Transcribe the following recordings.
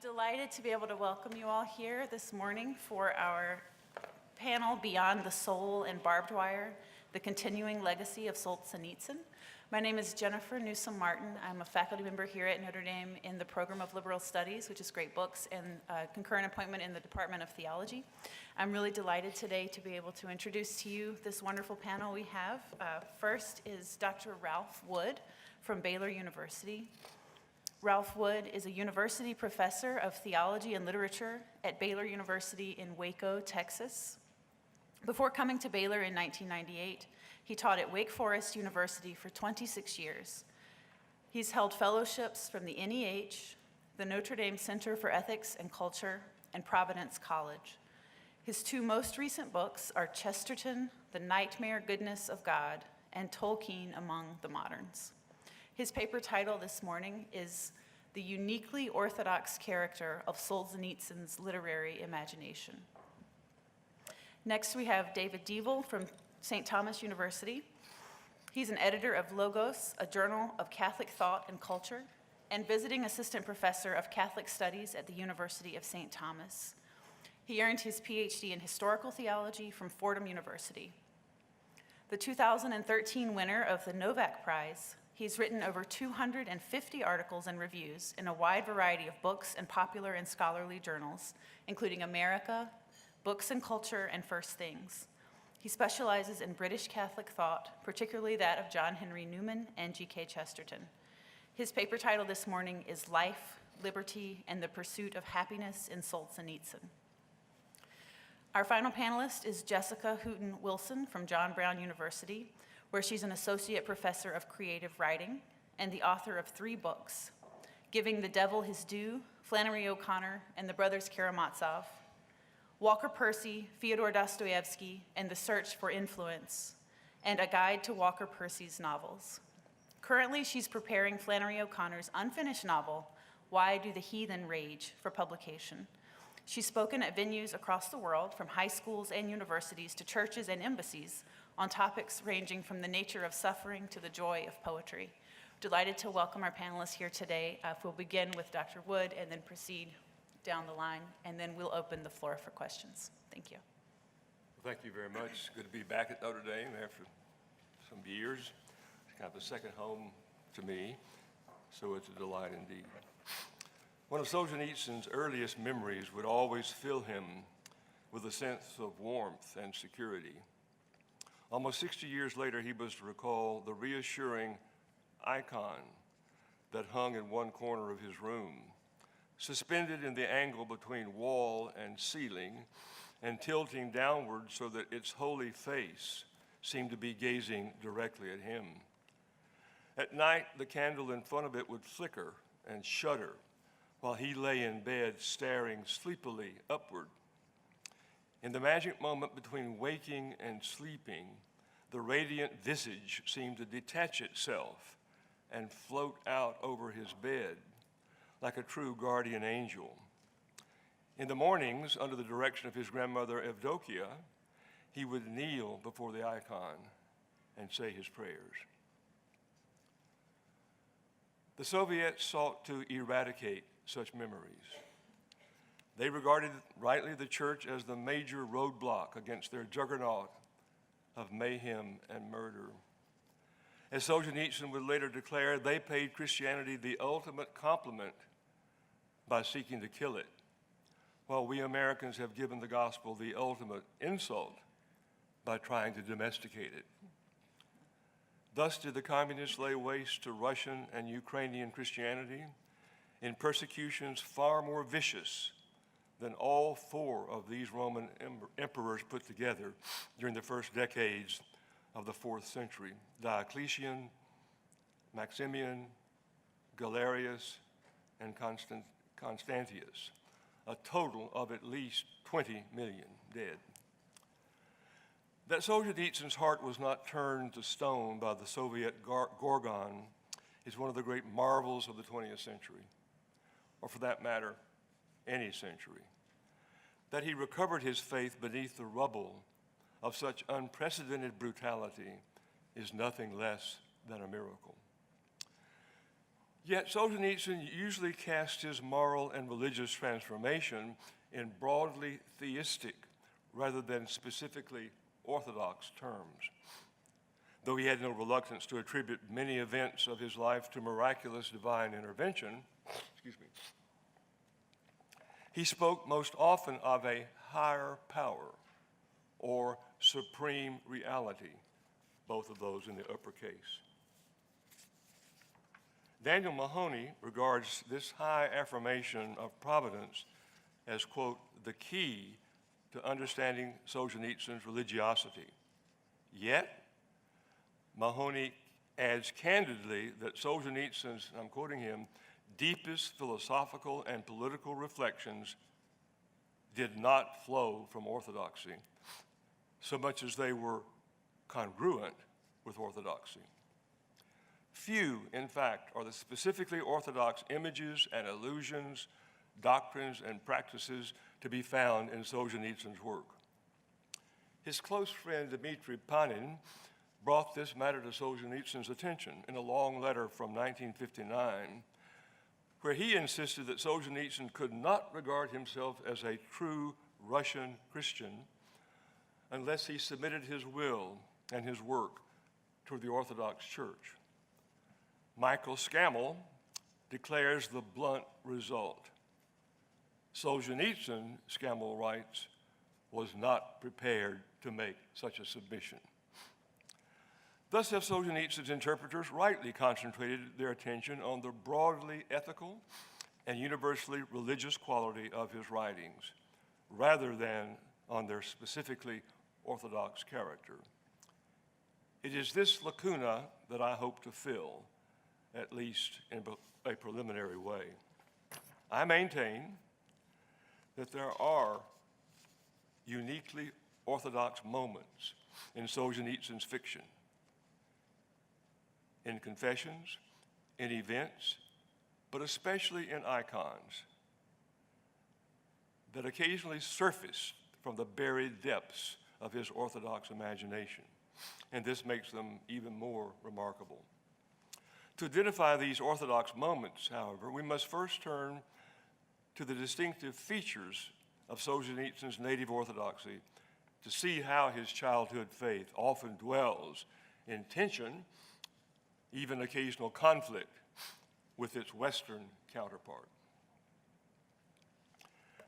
Delighted to be able to welcome you all here this morning for our panel, Beyond the Soul and Barbed Wire, the Continuing Legacy of Solzhenitsyn. My name is Jennifer Newsom-Martin. I'm a faculty member here at Notre Dame in the program of Liberal Studies, which is Great Books, and a concurrent appointment in the Department of Theology. I'm really delighted today to be able to introduce to you this wonderful panel we have. First is Dr. Ralph Wood from Baylor University. Ralph Wood is a university professor of theology and literature at Baylor University in Waco, Texas. Before coming to Baylor in 1998, he taught at Wake Forest University for 26 years. He's held fellowships from the NEH, the Notre Dame Center for Ethics and Culture, and Providence College. His two most recent books are Chesterton, The Nightmare Goodness of God, and Tolkien Among the Moderns. His paper title this morning is The Uniquely Orthodox Character of Solzhenitsyn's Literary Imagination. Next, we have David Deavel from St. Thomas University. He's an editor of Logos, a journal of Catholic thought and culture, and visiting assistant professor of Catholic studies at the University of St. Thomas. He earned his PhD in historical theology from Fordham University. The 2013 winner of the Novak Prize, he's written over 250 articles and reviews in a wide variety of books and popular and scholarly journals, including America, Books and Culture, and First Things. He specializes in British Catholic thought, particularly that of John Henry Newman and G.K. Chesterton. His paper title this morning is Life, Liberty, and the Pursuit of Happiness in Solzhenitsyn. Our final panelist is Jessica Hooton Wilson from John Brown University, where she's an associate professor of creative writing and the author of 3 books, Giving the Devil His Due, Flannery O'Connor, and the Brothers Karamazov, Walker Percy, Fyodor Dostoevsky, and the Search for Influence, and a guide to Walker Percy's novels. Currently, she's preparing Flannery O'Connor's unfinished novel, Why Do the Heathen Rage, for publication. She's spoken at venues across the world, from high schools and universities to churches and embassies, on topics ranging from the nature of suffering to the joy of poetry. Delighted to welcome our panelists here today. We'll begin with Dr. Wood and then proceed down the line, and then we'll open the floor for questions. Thank you. Well, thank you very much. Good to be back at Notre Dame after some years. It's kind of a second home to me, so it's a delight indeed. One of Solzhenitsyn's earliest memories would always fill him with a sense of warmth and security. Almost 60 years later, he was to recall the reassuring icon that hung in one corner of his room, suspended in the angle between wall and ceiling and tilting downward so that its holy face seemed to be gazing directly at him. At night, the candle in front of it would flicker and shudder while he lay in bed staring sleepily upward. In the magic moment between waking and sleeping, the radiant visage seemed to detach itself and float out over his bed like a true guardian angel. In the mornings, under the direction of his grandmother Evdokia, he would kneel before the icon and say his prayers. The Soviets sought to eradicate such memories. They regarded rightly the church as the major roadblock against their juggernaut of mayhem and murder. As Solzhenitsyn would later declare, they paid Christianity the ultimate compliment by seeking to kill it, while we Americans have given the gospel the ultimate insult by trying to domesticate it. Thus did the communists lay waste to Russian and Ukrainian Christianity in persecutions far more vicious than all 4 of these Roman emperors put together during the first decades of the 4th century: Diocletian, Maximian, Galerius, and Constantius, a total of at least 20 million dead. That Solzhenitsyn's heart was not turned to stone by the Soviet Gorgon is one of the great marvels of the 20th century, or for that matter, any century. That he recovered his faith beneath the rubble of such unprecedented brutality is nothing less than a miracle. Yet Solzhenitsyn usually cast his moral and religious transformation in broadly theistic rather than specifically orthodox terms. Though he had no reluctance to attribute many events of his life to miraculous divine intervention, he spoke most often of a higher power or supreme reality, both of those in the uppercase. Daniel Mahoney regards this high affirmation of providence as, quote, the key to understanding Solzhenitsyn's religiosity. Yet, Mahoney adds candidly that Solzhenitsyn's, I'm quoting him, deepest philosophical and political reflections did not flow from orthodoxy, so much as they were congruent with orthodoxy. Few, in fact, are the specifically orthodox images and allusions, doctrines, and practices to be found in Solzhenitsyn's work. His close friend Dmitry Panin brought this matter to Solzhenitsyn's attention in a long letter from 1959, where he insisted that Solzhenitsyn could not regard himself as a true Russian Christian unless he submitted his will and his work to the Orthodox Church. Michael Scammell declares the blunt result. Solzhenitsyn, Scammell writes, was not prepared to make such a submission. Thus have Solzhenitsyn's interpreters rightly concentrated their attention on the broadly ethical and universally religious quality of his writings, rather than on their specifically orthodox character. It is this lacuna that I hope to fill, at least in a preliminary way. I maintain that there are uniquely orthodox moments in Solzhenitsyn's fiction, in confessions, in events, but especially in icons that occasionally surface from the buried depths of his orthodox imagination, and this makes them even more remarkable. To identify these orthodox moments, however, we must first turn to the distinctive features of Solzhenitsyn's native orthodoxy to see how his childhood faith often dwells in tension, even occasional conflict, with its Western counterpart.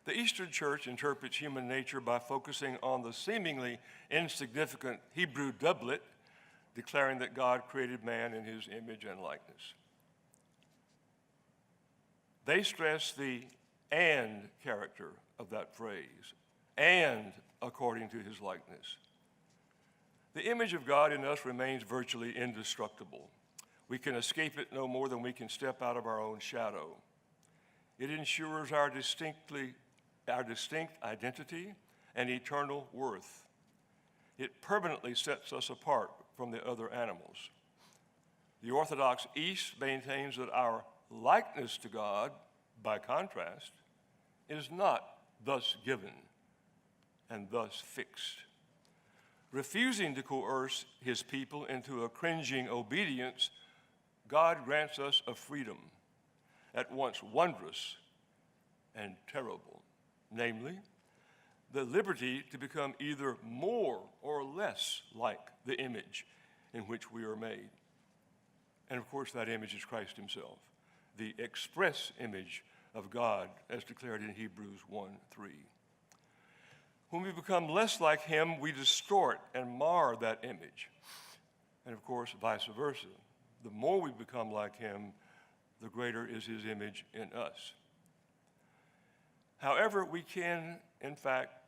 The Eastern Church interprets human nature by focusing on the seemingly insignificant Hebrew doublet, declaring that God created man in his image and likeness. They stress the "and" character of that phrase, "and according to his likeness." The image of God in us remains virtually indestructible. We can escape it no more than we can step out of our own shadow. It ensures our distinct identity and eternal worth. It permanently sets us apart from the other animals. The Orthodox East maintains that our likeness to God, by contrast, is not thus given and thus fixed. Refusing to coerce his people into a cringing obedience, God grants us a freedom at once wondrous and terrible, namely, the liberty to become either more or less like the image in which we are made. And of course, that image is Christ himself, the express image of God as declared in Hebrews 1:3. When we become less like him, we distort and mar that image. And of course, vice versa. The more we become like him, the greater is his image in us. However, we can, in fact,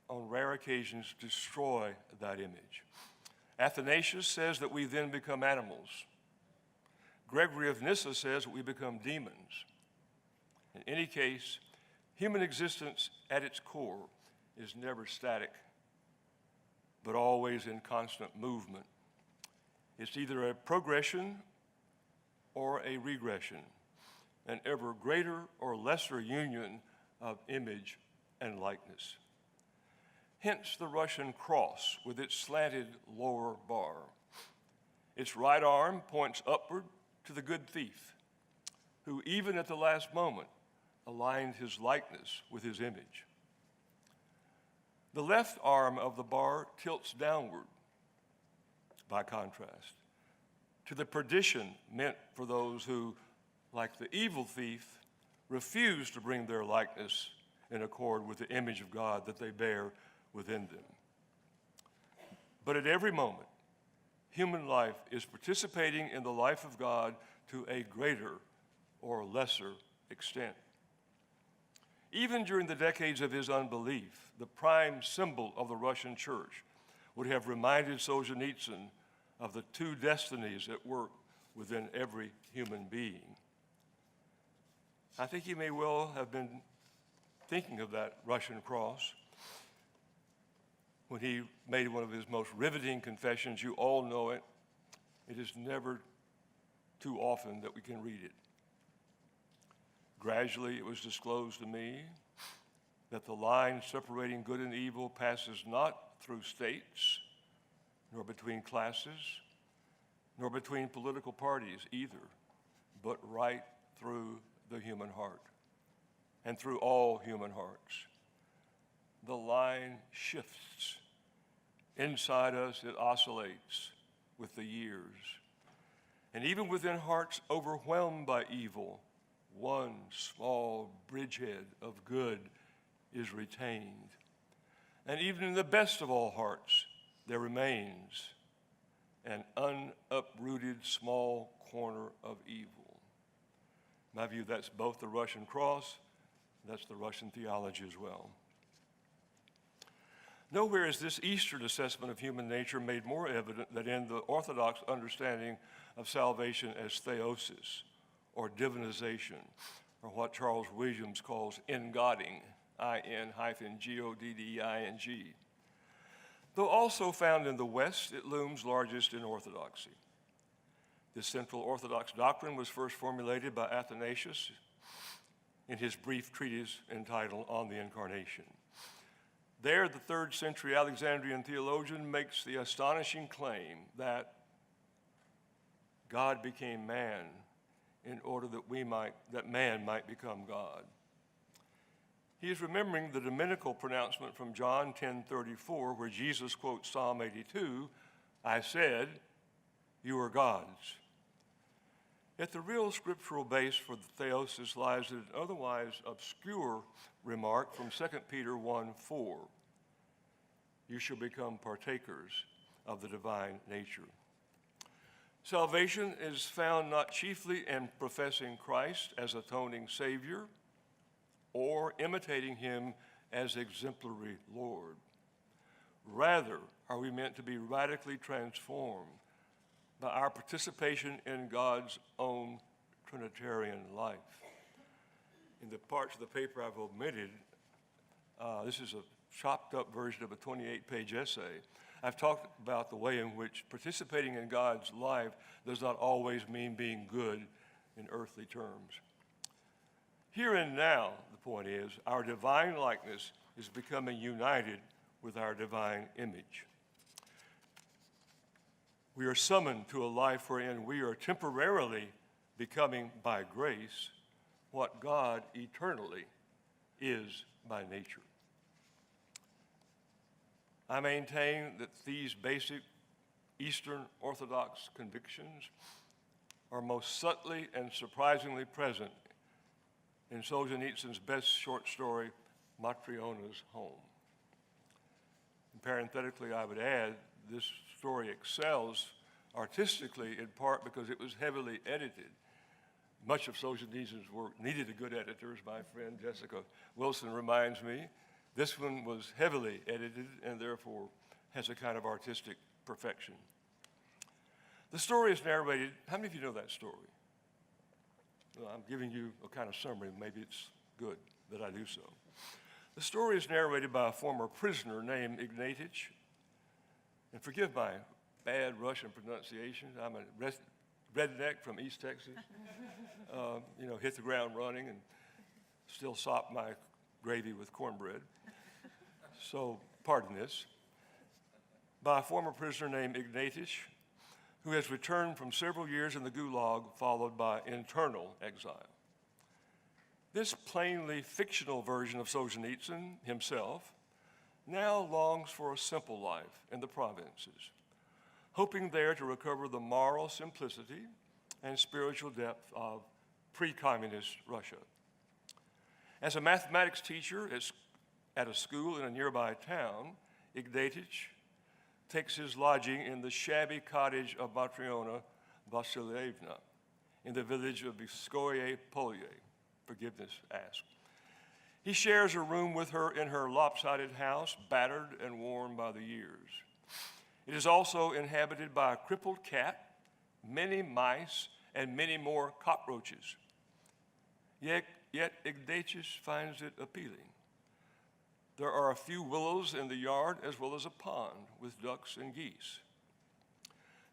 on rare occasions, destroy that image. Athanasius says that we then become animals. Gregory of Nyssa says that we become demons. In any case, human existence at its core is never static, but always in constant movement. It's either a progression or a regression, an ever greater or lesser union of image and likeness. Hence the Russian cross with its slanted lower bar. Its right arm points upward to the good thief, who even at the last moment aligned his likeness with his image. The left arm of the bar tilts downward, by contrast, to the perdition meant for those who, like the evil thief, refuse to bring their likeness in accord with the image of God that they bear within them. But at every moment, human life is participating in the life of God to a greater or lesser extent. Even during the decades of his unbelief, the prime symbol of the Russian church would have reminded Solzhenitsyn of the two destinies at work within every human being. I think he may well have been thinking of that Russian cross when he made one of his most riveting confessions. You all know it. It is never too often that we can read it. Gradually, it was disclosed to me that the line separating good and evil passes not through states, nor between classes, nor between political parties either, but right through the human heart and through all human hearts. The line shifts. Inside us, it oscillates with the years. And even within hearts overwhelmed by evil, one small bridgehead of good is retained. And even in the best of all hearts, there remains an unuprooted small corner of evil. In my view, that's both the Russian cross, that's the Russian theology as well. Nowhere is this Eastern assessment of human nature made more evident than in the Orthodox understanding of salvation as theosis, or divinization, or what Charles Williams calls ingodding, I-N-G-O-D-D-I-N-G. Though also found in the West, it looms largest in Orthodoxy. This Central Orthodox doctrine was first formulated by Athanasius in his brief treatise entitled On the Incarnation. There, the 3rd century Alexandrian theologian makes the astonishing claim that God became man in order that man might become God. He is remembering the Dominical pronouncement from John 10:34, where Jesus quotes Psalm 82, I said, you are gods. Yet the real scriptural base for the theosis lies in an otherwise obscure remark from 2 Peter 1:4. You shall become partakers of the divine nature. Salvation is found not chiefly in professing Christ as atoning Savior or imitating him as exemplary Lord. Rather, are we meant to be radically transformed by our participation in God's own Trinitarian life. In the parts of the paper I've omitted, this is a chopped up version of a 28-page essay. I've talked about the way in which participating in God's life does not always mean being good in earthly terms. Here and now, the point is, our divine likeness is becoming united with our divine image. We are summoned to a life wherein we are temporarily becoming by grace what God eternally is by nature. I maintain that these basic Eastern Orthodox convictions are most subtly and surprisingly present in Solzhenitsyn's best short story, Matryona's Home. And parenthetically, I would add, this story excels artistically in part because it was heavily edited. Much of Solzhenitsyn's work needed a good editor, as my friend Jessica Wilson reminds me. This one was heavily edited and therefore has a kind of artistic perfection. The story is narrated, how many of you know that story? Well, I'm giving you a kind of summary, maybe it's good that I do so. The story is narrated by a former prisoner named Ignatich, and forgive my bad Russian pronunciation, I'm a redneck from East Texas, hit the ground running and still sop my gravy with cornbread. So, pardon this. By a former prisoner named Ignatich, who has returned from several years in the Gulag, followed by internal exile. This plainly fictional version of Solzhenitsyn himself now longs for a simple life in the provinces, hoping there to recover the moral simplicity and spiritual depth of pre-communist Russia. As a mathematics teacher at a school in a nearby town, Ignatich takes his lodging in the shabby cottage of Matriona Vasilyevna in the village of Biskoye Polye. Forgiveness asked. He shares a room with her in her lopsided house, battered and worn by the years. It is also inhabited by a crippled cat, many mice, and many more cockroaches. Yet Ignatich finds it appealing. There are a few willows in the yard as well as a pond with ducks and geese.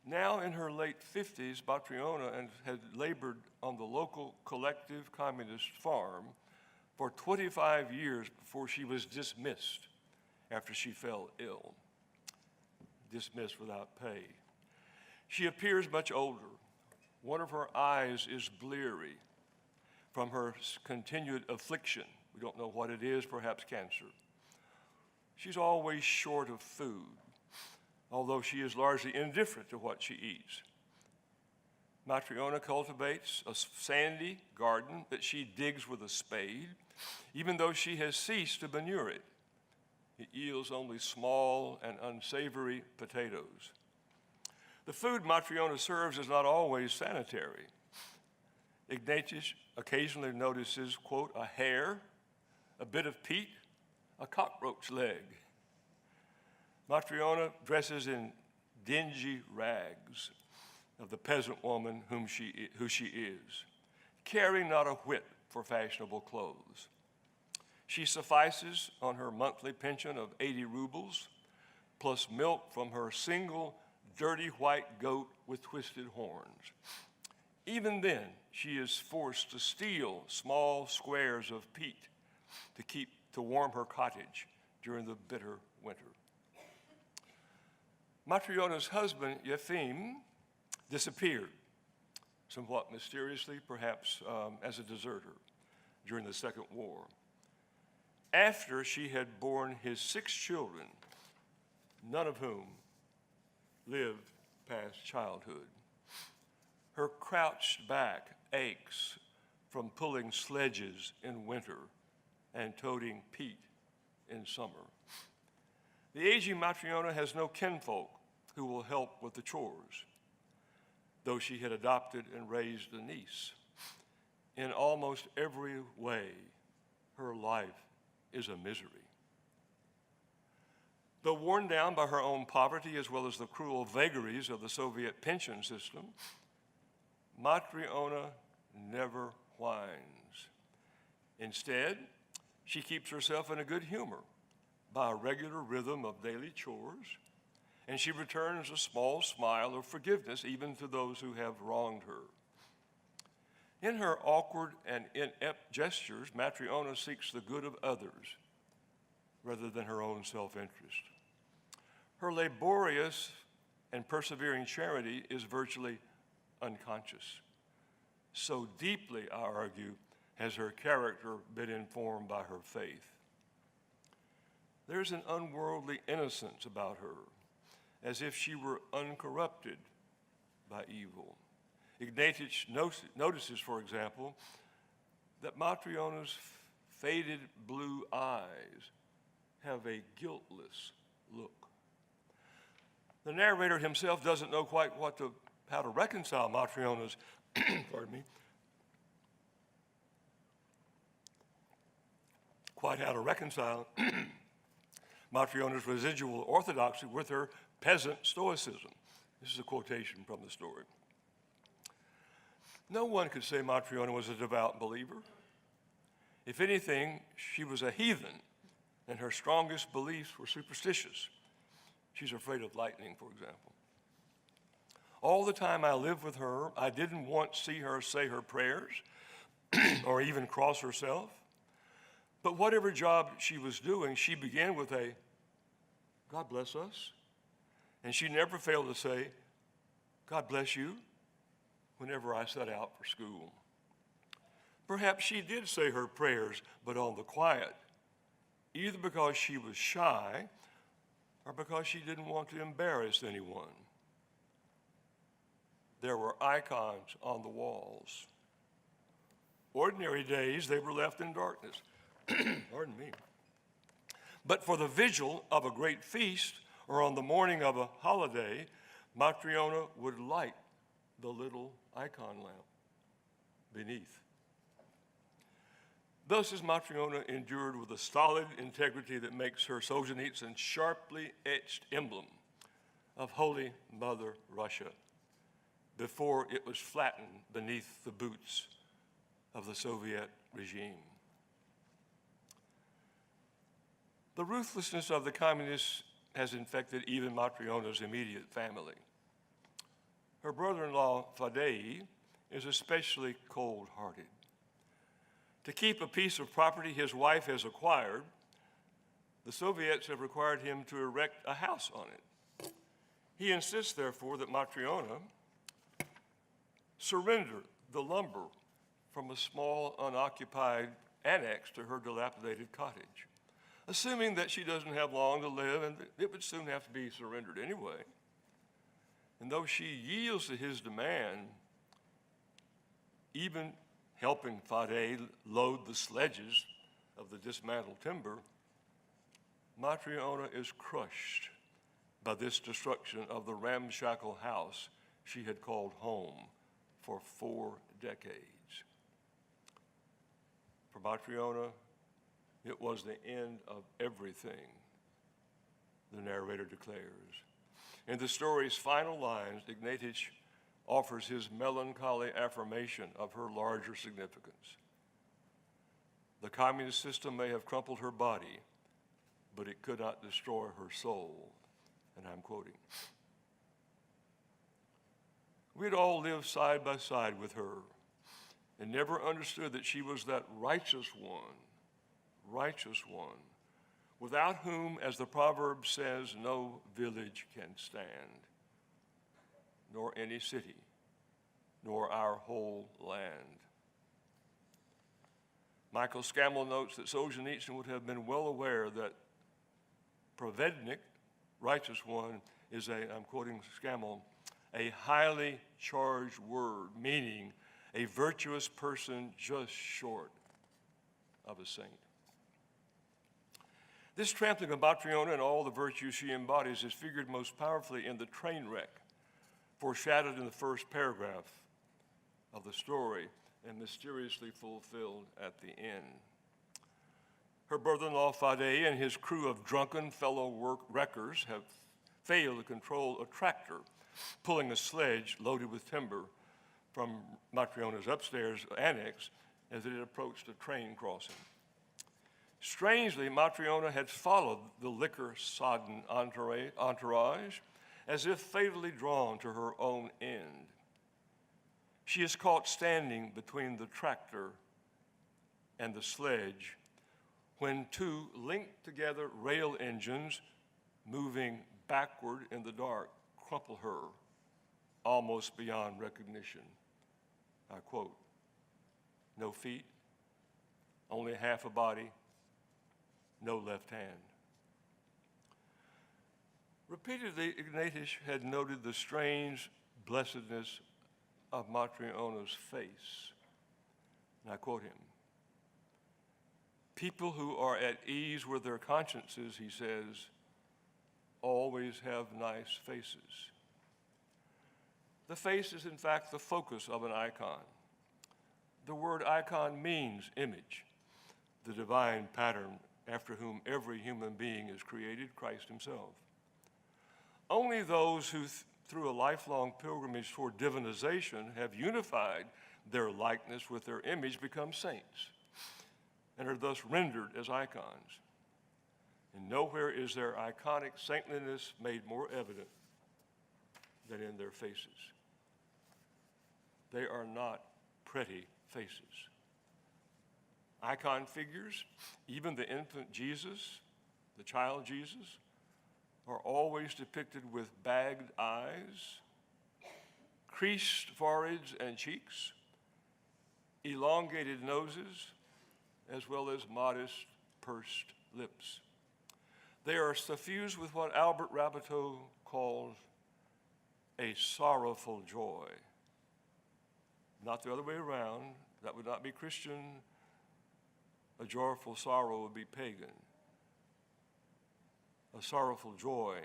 Now in her late 50s, Batriona had labored on the local collective communist farm for 25 years before she was dismissed after she fell ill. Dismissed without pay. She appears much older. One of her eyes is bleary from her continued affliction. We don't know what it is, perhaps cancer. She's always short of food, although she is largely indifferent to what she eats. Matriona cultivates a sandy garden that she digs with a spade, even though she has ceased to manure it. It yields only small and unsavory potatoes. The food Matriona serves is not always sanitary. Ignatich occasionally notices, quote, a hair, a bit of peat, a cockroach leg. Matriona dresses in dingy rags of the peasant woman who she is, caring not a whit for fashionable clothes. She suffices on her monthly pension of 80 rubles, plus milk from her single dirty white goat with twisted horns. Even then, she is forced to steal small squares of peat to warm her cottage during the bitter winter. Matriona's husband, Yefim, disappeared, somewhat mysteriously, perhaps as a deserter, during the Second War, after she had borne his 6 children, none of whom lived past childhood. Her crouched back aches from pulling sledges in winter and toting peat in summer. The aging Matriona has no kinfolk who will help with the chores, though she had adopted and raised a niece. In almost every way, her life is a misery. Though worn down by her own poverty as well as the cruel vagaries of the Soviet pension system, Matriona never whines. Instead, she keeps herself in a good humor by a regular rhythm of daily chores, and she returns a small smile of forgiveness even to those who have wronged her. In her awkward and inept gestures, Matriona seeks the good of others rather than her own self-interest. Her laborious and persevering charity is virtually unconscious. So deeply, I argue, has her character been informed by her faith. There's an unworldly innocence about her, as if she were uncorrupted by evil. Ignatich notices, for example, that Matriona's faded blue eyes have a guiltless look. The narrator himself doesn't know quite how to reconcile Matriona's, pardon me, quite how to reconcile Matriona's residual orthodoxy with her peasant stoicism. This is a quotation from the story. No one could say Matriona was a devout believer. If anything, she was a heathen, and her strongest beliefs were superstitious. She's afraid of lightning, for example. All the time I lived with her, I didn't once see her say her prayers or even cross herself. But whatever job she was doing, she began with a, God bless us. And she never failed to say, God bless you, whenever I set out for school. Perhaps she did say her prayers, but on the quiet, either because she was shy or because she didn't want to embarrass anyone. There were icons on the walls. Ordinary days, they were left in darkness. Pardon me. But for the vigil of a great feast or on the morning of a holiday, Matryona would light the little icon lamp beneath. Thus is Matryona endured with a stolid integrity that makes her Solzhenitsyn's sharply etched emblem of Holy Mother Russia before it was flattened beneath the boots of the Soviet regime. The ruthlessness of the communists has infected even Matryona's immediate family. Her brother-in-law, Fadei, is especially cold-hearted. To keep a piece of property his wife has acquired, the Soviets have required him to erect a house on it. He insists, therefore, that Matryona surrender the lumber from a small, unoccupied annex to her dilapidated cottage, assuming that she doesn't have long to live and it would soon have to be surrendered anyway. And though she yields to his demand, even helping Fadei load the sledges of the dismantled timber, Matryona is crushed by this destruction of the ramshackle house she had called home for 4 decades. For Matryona, it was the end of everything, the narrator declares. In the story's final lines, Ignatich offers his melancholy affirmation of her larger significance. The communist system may have crumpled her body, but it could not destroy her soul. And I'm quoting. We had all lived side by side with her and never understood that she was that righteous one, without whom, as the proverb says, no village can stand, nor any city, nor our whole land. Michael Scammell notes that Solzhenitsyn would have been well aware that pravednik, righteous one, is I'm quoting Scammell, a highly charged word, meaning a virtuous person just short of a saint. This trampling of Matryona and all the virtues she embodies is figured most powerfully in the train wreck, foreshadowed in the first paragraph of the story and mysteriously fulfilled at the end. Her brother-in-law Fadei and his crew of drunken fellow wreckers have failed to control a tractor pulling a sledge loaded with timber from Matryona's upstairs annex as it had approached a train crossing. Strangely, Matryona had followed the liquor-sodden entourage as if fatally drawn to her own end. She is caught standing between the tractor and the sledge when 2 linked together rail engines moving backward in the dark crumple her almost beyond recognition. I quote, "No feet, only half a body, no left hand." Repeatedly, Ignatich had noted the strange blessedness of Matryona's face. And I quote him, "People who are at ease with their consciences," he says, "always have nice faces." The face is in fact the focus of an icon. The word icon means image, the divine pattern after whom every human being is created, Christ himself. Only those who, through a lifelong pilgrimage toward divinization, have unified their likeness with their image become saints and are thus rendered as icons. And nowhere is their iconic saintliness made more evident than in their faces. They are not pretty faces. Icon figures, even the infant Jesus, the child Jesus, are always depicted with bagged eyes, creased foreheads and cheeks, elongated noses, as well as modest pursed lips. They are suffused with what Albert Raboteau calls a sorrowful joy. Not the other way around. That would not be Christian. A joyful sorrow would be pagan. A sorrowful joy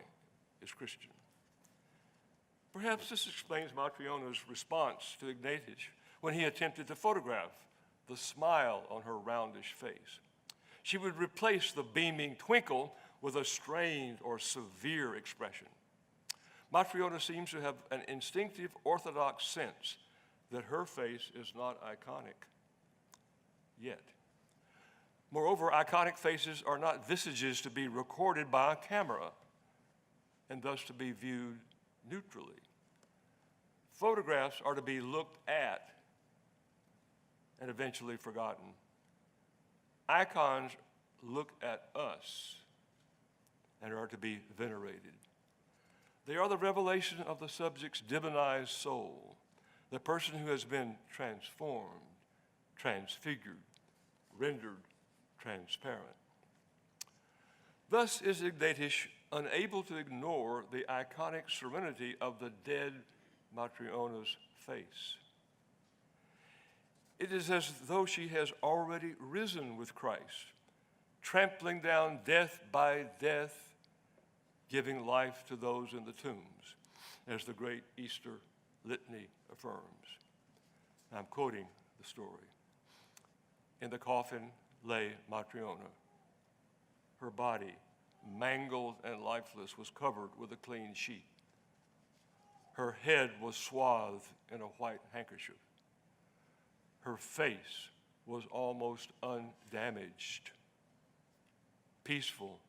is Christian. Perhaps this explains Matryona's response to Ignatius when he attempted to photograph the smile on her roundish face. She would replace the beaming twinkle with a strained or severe expression. Matryona seems to have an instinctive Orthodox sense that her face is not iconic yet. Moreover, iconic faces are not visages to be recorded by a camera and thus to be viewed neutrally. Photographs are to be looked at and eventually forgotten. Icons look at us and are to be venerated. They are the revelation of the subject's divinized soul, the person who has been transformed, transfigured, rendered transparent. Thus is Ignatius unable to ignore the iconic serenity of the dead Matryona's face. It is as though she has already risen with Christ, trampling down death by death, giving life to those in the tombs, as the great Easter litany affirms. I'm quoting the story. In the coffin lay Matryona. Her body, mangled and lifeless, was covered with a clean sheet. Her head was swathed in a white handkerchief. Her face was almost undamaged, peaceful,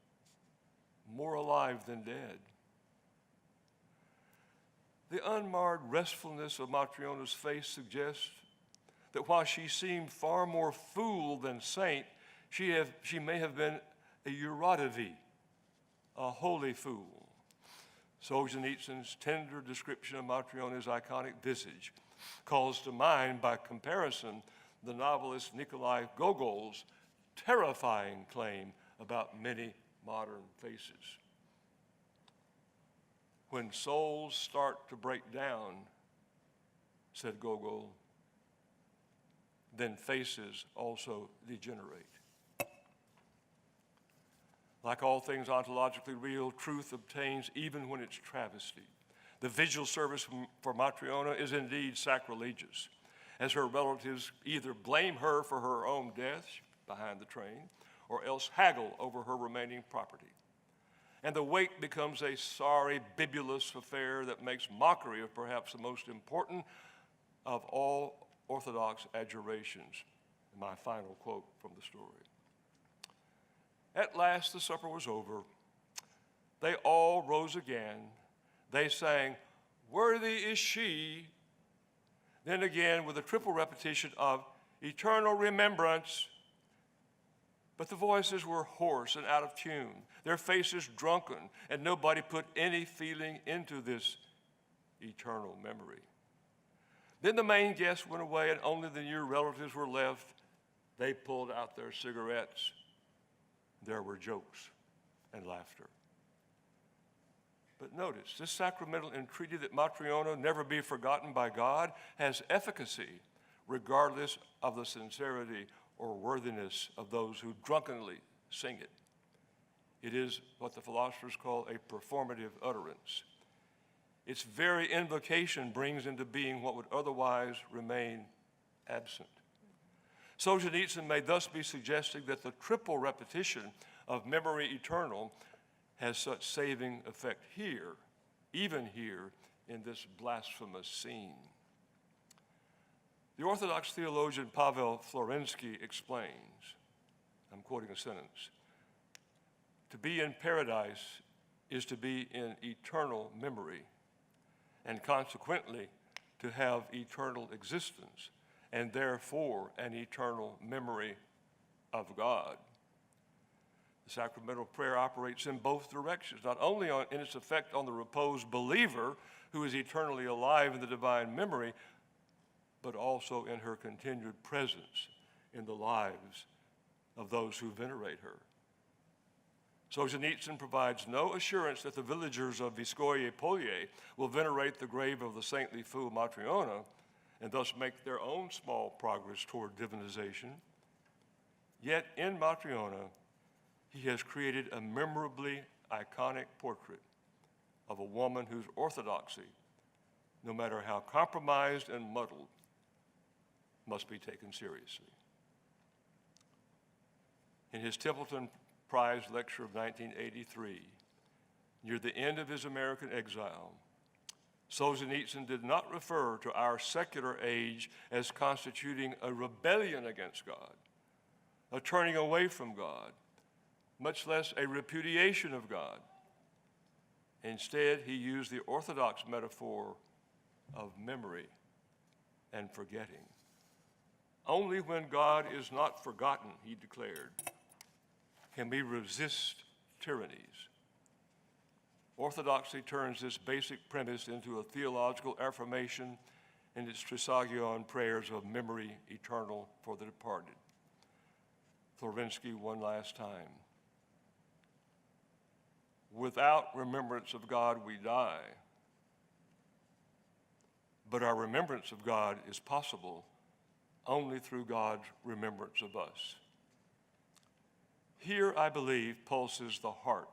more alive than dead. The unmarred restfulness of Matryona's face suggests that while she seemed far more fool than saint, she may have been a Uradavi, a holy fool. Solzhenitsyn's tender description of Matryona's iconic visage calls to mind, by comparison, the novelist Nikolai Gogol's terrifying claim about many modern faces. When souls start to break down, said Gogol, then faces also degenerate. Like all things ontologically real, truth obtains even when it's travestied. The vigil service for Matryona is indeed sacrilegious, as her relatives either blame her for her own death behind the train, or else haggle over her remaining property. And the wake becomes a sorry, bibulous affair that makes mockery of perhaps the most important of all Orthodox adjurations. My final quote from the story. At last the supper was over. They all rose again. They sang, "Worthy is she." Then again with a triple repetition of eternal remembrance. But the voices were hoarse and out of tune, their faces drunken, and nobody put any feeling into this eternal memory. Then the main guests went away and only the near relatives were left. They pulled out their cigarettes. There were jokes and laughter. But notice, this sacramental entreaty that Matryona never be forgotten by God has efficacy regardless of the sincerity or worthiness of those who drunkenly sing it. It is what the philosophers call a performative utterance. Its very invocation brings into being what would otherwise remain absent. Solzhenitsyn may thus be suggesting that the triple repetition of memory eternal has such saving effect here, even here in this blasphemous scene. The Orthodox theologian Pavel Florensky explains, I'm quoting a sentence, "To be in paradise is to be in eternal memory, and consequently to have eternal existence, and therefore an eternal memory of God." The sacramental prayer operates in both directions, not only in its effect on the reposed believer who is eternally alive in the divine memory, but also in her continued presence in the lives of those who venerate her. Solzhenitsyn provides no assurance that the villagers of Vyskoye Polye will venerate the grave of the saintly fool Matriona and thus make their own small progress toward divinization. Yet in Matriona, he has created a memorably iconic portrait of a woman whose orthodoxy, no matter how compromised and muddled, must be taken seriously. In his Templeton Prize lecture of 1983, near the end of his American exile, Solzhenitsyn did not refer to our secular age as constituting a rebellion against God, a turning away from God, much less a repudiation of God. Instead, he used the Orthodox metaphor of memory and forgetting. Only when God is not forgotten, he declared, can we resist tyrannies. Orthodoxy turns this basic premise into a theological affirmation in its Trisagion prayers of memory eternal for the departed. Florensky one last time. Without remembrance of God, we die. But our remembrance of God is possible only through God's remembrance of us. Here, I believe, pulses the heart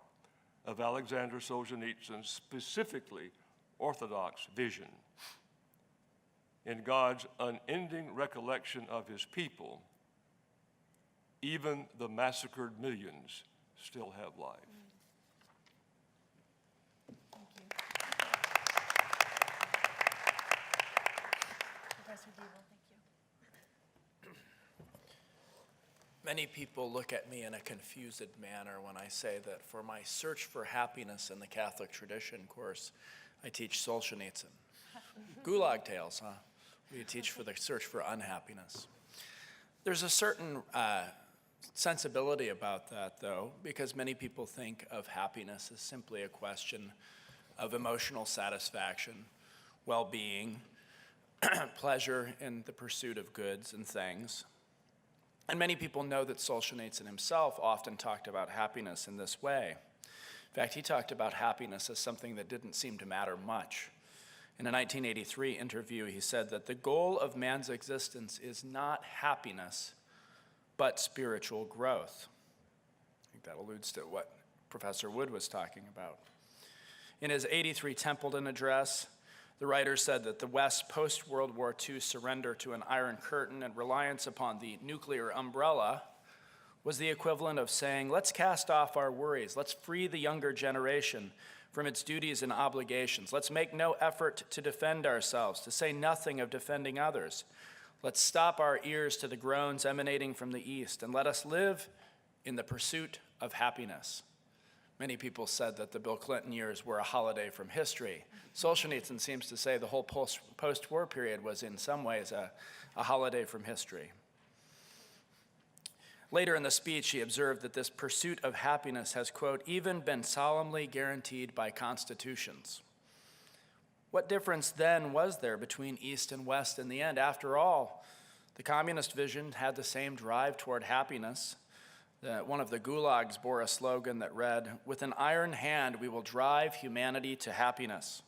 of Alexander Solzhenitsyn's specifically Orthodox vision. In God's unending recollection of his people, even the massacred millions still have life. Thank you. Professor Deagle, thank you. Many people look at me in a confused manner when I say that for my search for happiness in the Catholic tradition course, I teach Solzhenitsyn. Gulag Tales, huh? What do you teach for the search for unhappiness? There's a certain sensibility about that, though, because many people think of happiness as simply a question of emotional satisfaction, well-being, pleasure in the pursuit of goods and things. And many people know that Solzhenitsyn himself often talked about happiness in this way. In fact, he talked about happiness as something that didn't seem to matter much. In a 1983 interview, he said that the goal of man's existence is not happiness, but spiritual growth. I think that alludes to what Professor Wood was talking about. In his 83 Templeton address, the writer said that the West's post-World War II surrender to an Iron Curtain and reliance upon the nuclear umbrella was the equivalent of saying, let's cast off our worries, let's free the younger generation from its duties and obligations, let's make no effort to defend ourselves, to say nothing of defending others. Let's stop our ears to the groans emanating from the East, and let us live in the pursuit of happiness. Many people said that the Bill Clinton years were a holiday from history. Solzhenitsyn seems to say the whole post-war period was in some ways a holiday from history. Later in the speech, he observed that this pursuit of happiness has, quote, even been solemnly guaranteed by constitutions. What difference then was there between East and West in the end? After all, the communist vision had the same drive toward happiness. One of the gulags bore a slogan that read, with an iron hand, we will drive humanity to happiness.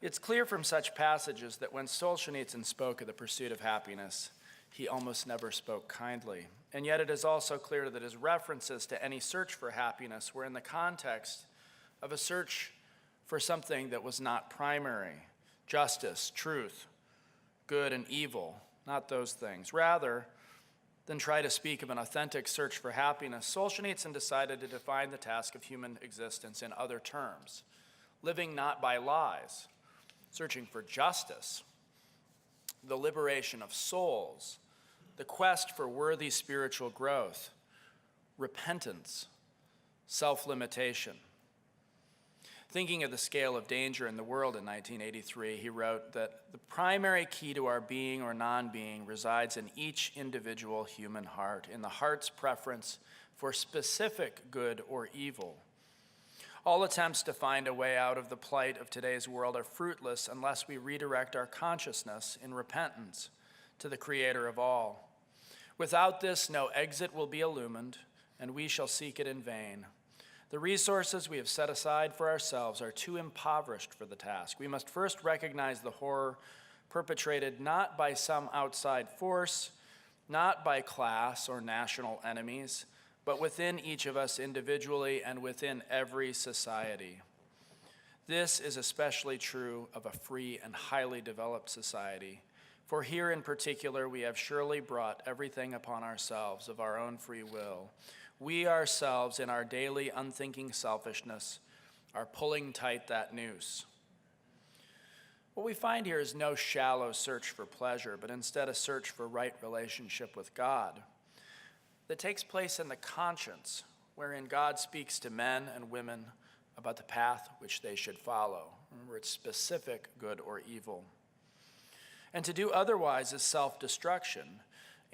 It's clear from such passages that when Solzhenitsyn spoke of the pursuit of happiness, he almost never spoke kindly. And yet it is also clear that his references to any search for happiness were in the context of a search for something that was not primary, justice, truth, good and evil, not those things. Rather than try to speak of an authentic search for happiness, Solzhenitsyn decided to define the task of human existence in other terms, living not by lies, searching for justice, the liberation of souls, the quest for worthy spiritual growth, repentance, self-limitation. Thinking of the scale of danger in the world in 1983, he wrote that the primary key to our being or non-being resides in each individual human heart, in the heart's preference for specific good or evil. All attempts to find a way out of the plight of today's world are fruitless unless we redirect our consciousness in repentance to the Creator of all. Without this, no exit will be illumined, and we shall seek it in vain. The resources we have set aside for ourselves are too impoverished for the task. We must first recognize the horror perpetrated not by some outside force, not by class or national enemies, but within each of us individually and within every society. This is especially true of a free and highly developed society, for here in particular we have surely brought everything upon ourselves of our own free will. We ourselves, in our daily unthinking selfishness, are pulling tight that noose. What we find here is no shallow search for pleasure, but instead a search for right relationship with God that takes place in the conscience, wherein God speaks to men and women about the path which they should follow. Remember, it's specific good or evil. And to do otherwise is self-destruction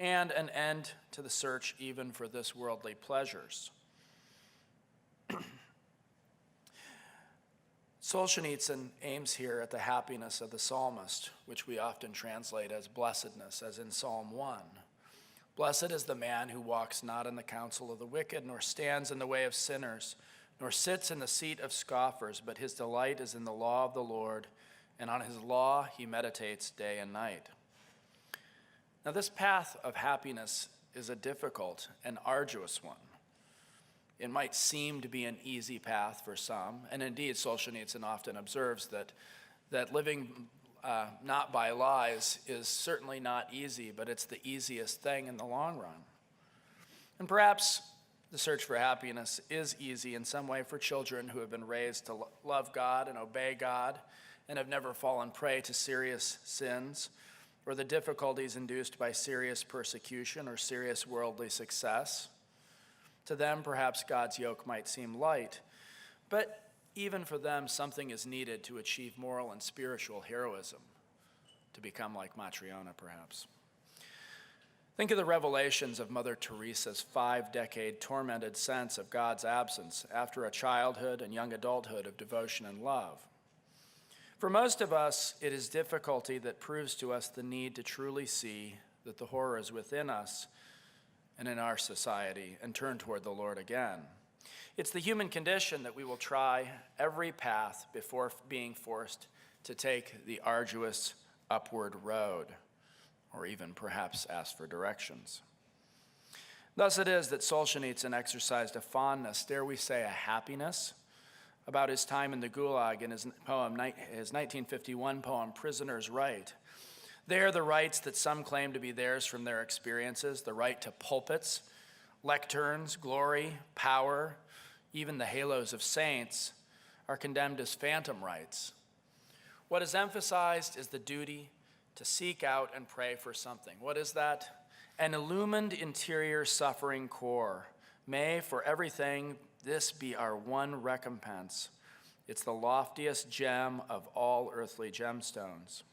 and an end to the search even for this worldly pleasures. Solzhenitsyn aims here at the happiness of the psalmist, which we often translate as blessedness, as in Psalm 1. Blessed is the man who walks not in the counsel of the wicked, nor stands in the way of sinners, nor sits in the seat of scoffers, but his delight is in the law of the Lord, and on his law he meditates day and night. Now, this path of happiness is a difficult and arduous one. It might seem to be an easy path for some, and indeed Solzhenitsyn often observes that living not by lies is certainly not easy, but it's the easiest thing in the long run. And perhaps the search for happiness is easy in some way for children who have been raised to love God and obey God and have never fallen prey to serious sins or the difficulties induced by serious persecution or serious worldly success. To them, perhaps God's yoke might seem light, but even for them, something is needed to achieve moral and spiritual heroism, to become like Matryona, perhaps. Think of the revelations of Mother Teresa's 5-decade tormented sense of God's absence after a childhood and young adulthood of devotion and love. For most of us, it is difficulty that proves to us the need to truly see that the horror is within us and in our society and turn toward the Lord again. It's the human condition that we will try every path before being forced to take the arduous upward road, or even perhaps ask for directions. Thus it is that Solzhenitsyn exercised a fondness, dare we say a happiness, about his time in the Gulag in his 1951 poem, Prisoner's Right. There, the rights that some claim to be theirs from their experiences, the right to pulpits, lecterns, glory, power, even the halos of saints, are condemned as phantom rights. What is emphasized is the duty to seek out and pray for something. What is that? An illumined interior suffering core. May for everything this be our one recompense. It's the loftiest gem of all earthly gemstones.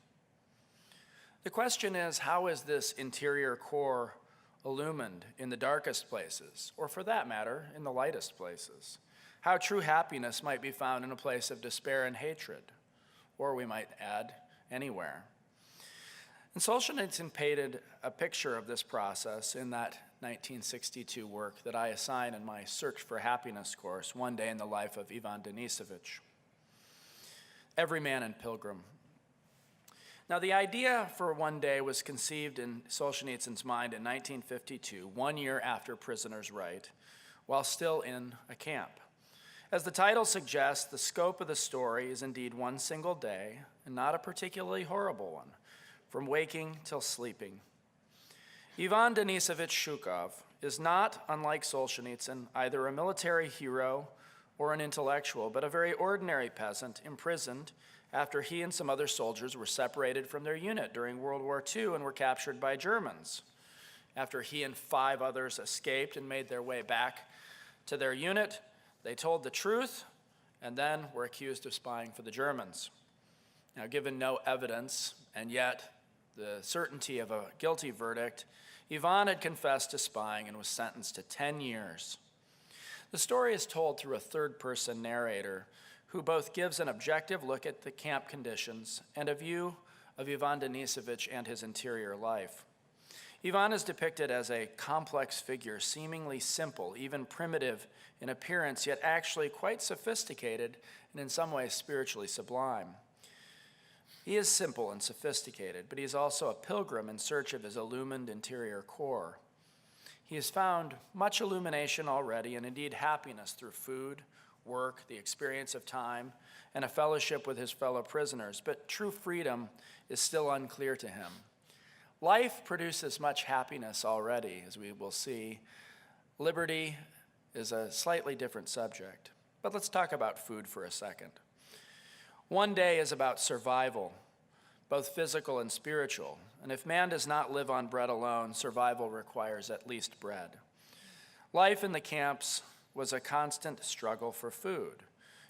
The question is, how is this interior core illumined in the darkest places, or for that matter, in the lightest places? How true happiness might be found in a place of despair and hatred, or we might add, anywhere. And Solzhenitsyn painted a picture of this process in that 1962 work that I assign in my Search for Happiness course, One Day in the Life of Ivan Denisovich. Everyman and Pilgrim. Now, the idea for One Day was conceived in Solzhenitsyn's mind in 1952, 1 year after Prisoner's Right, while still in a camp. As the title suggests, the scope of the story is indeed one single day, and not a particularly horrible one, from waking till sleeping. Ivan Denisovich Shukov is not, unlike Solzhenitsyn, either a military hero or an intellectual, but a very ordinary peasant imprisoned after he and some other soldiers were separated from their unit during World War II and were captured by Germans. After he and 5 others escaped and made their way back to their unit, they told the truth and then were accused of spying for the Germans. Now, given no evidence and yet the certainty of a guilty verdict, Ivan had confessed to spying and was sentenced to 10 years. The story is told through a third-person narrator who both gives an objective look at the camp conditions and a view of Ivan Denisovich and his interior life. Ivan is depicted as a complex figure, seemingly simple, even primitive in appearance, yet actually quite sophisticated and in some ways spiritually sublime. He is simple and sophisticated, but he is also a pilgrim in search of his illumined interior core. He has found much illumination already, and indeed happiness through food, work, the experience of time, and a fellowship with his fellow prisoners, but true freedom is still unclear to him. Life produces much happiness already, as we will see. Liberty is a slightly different subject. But let's talk about food for a second. One day is about survival, both physical and spiritual. And if man does not live on bread alone, survival requires at least bread. Life in the camps was a constant struggle for food.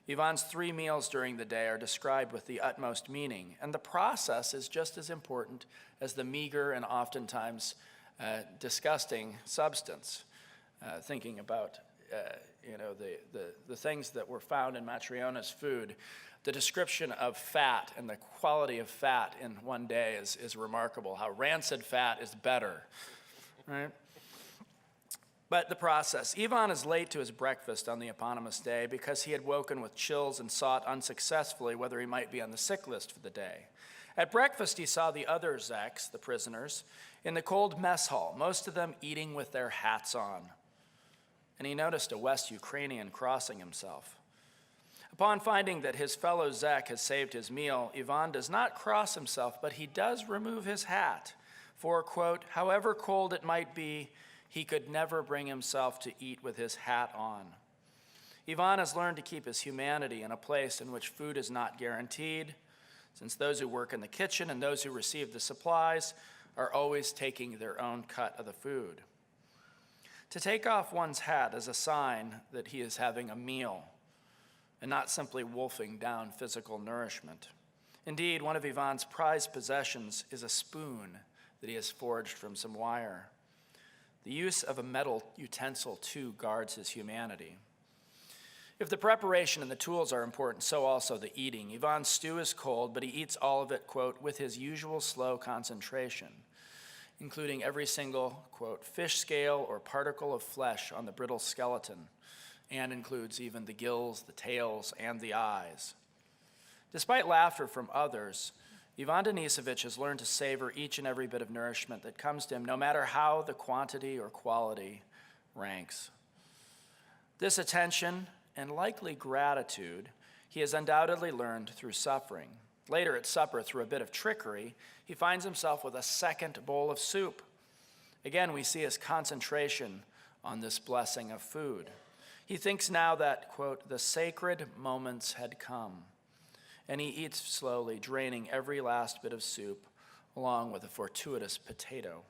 Ivan's 3 meals during the day are described with the utmost meaning, and the process is just as important as the meager and oftentimes disgusting substance. Thinking about the things that were found in Matryona's food, the description of fat and the quality of fat in one day is remarkable. How rancid fat is better, right? But the process. Ivan is late to his breakfast on the eponymous day because he had woken with chills and sought unsuccessfully whether he might be on the sick list for the day. At breakfast, he saw the other Zeks, the prisoners, in the cold mess hall, most of them eating with their hats on. And he noticed a West Ukrainian crossing himself. Upon finding that his fellow Zek has saved his meal, Ivan does not cross himself, but he does remove his hat. For, quote, however cold it might be, he could never bring himself to eat with his hat on. Ivan has learned to keep his humanity in a place in which food is not guaranteed, since those who work in the kitchen and those who receive the supplies are always taking their own cut of the food. To take off one's hat is a sign that he is having a meal and not simply wolfing down physical nourishment. Indeed, one of Ivan's prized possessions is a spoon that he has forged from some wire. The use of a metal utensil, too, guards his humanity. If the preparation and the tools are important, so also the eating. Ivan's stew is cold, but he eats all of it, quote, with his usual slow concentration, including every single, quote, fish scale or particle of flesh on the brittle skeleton, and includes even the gills, the tails, and the eyes. Despite laughter from others, Ivan Denisovich has learned to savor each and every bit of nourishment that comes to him, no matter how the quantity or quality ranks. This attention and likely gratitude he has undoubtedly learned through suffering. Later at supper, through a bit of trickery, he finds himself with a second bowl of soup. Again, we see his concentration on this blessing of food. He thinks now that, quote, the sacred moments had come. And he eats slowly, draining every last bit of soup, along with a fortuitous potato.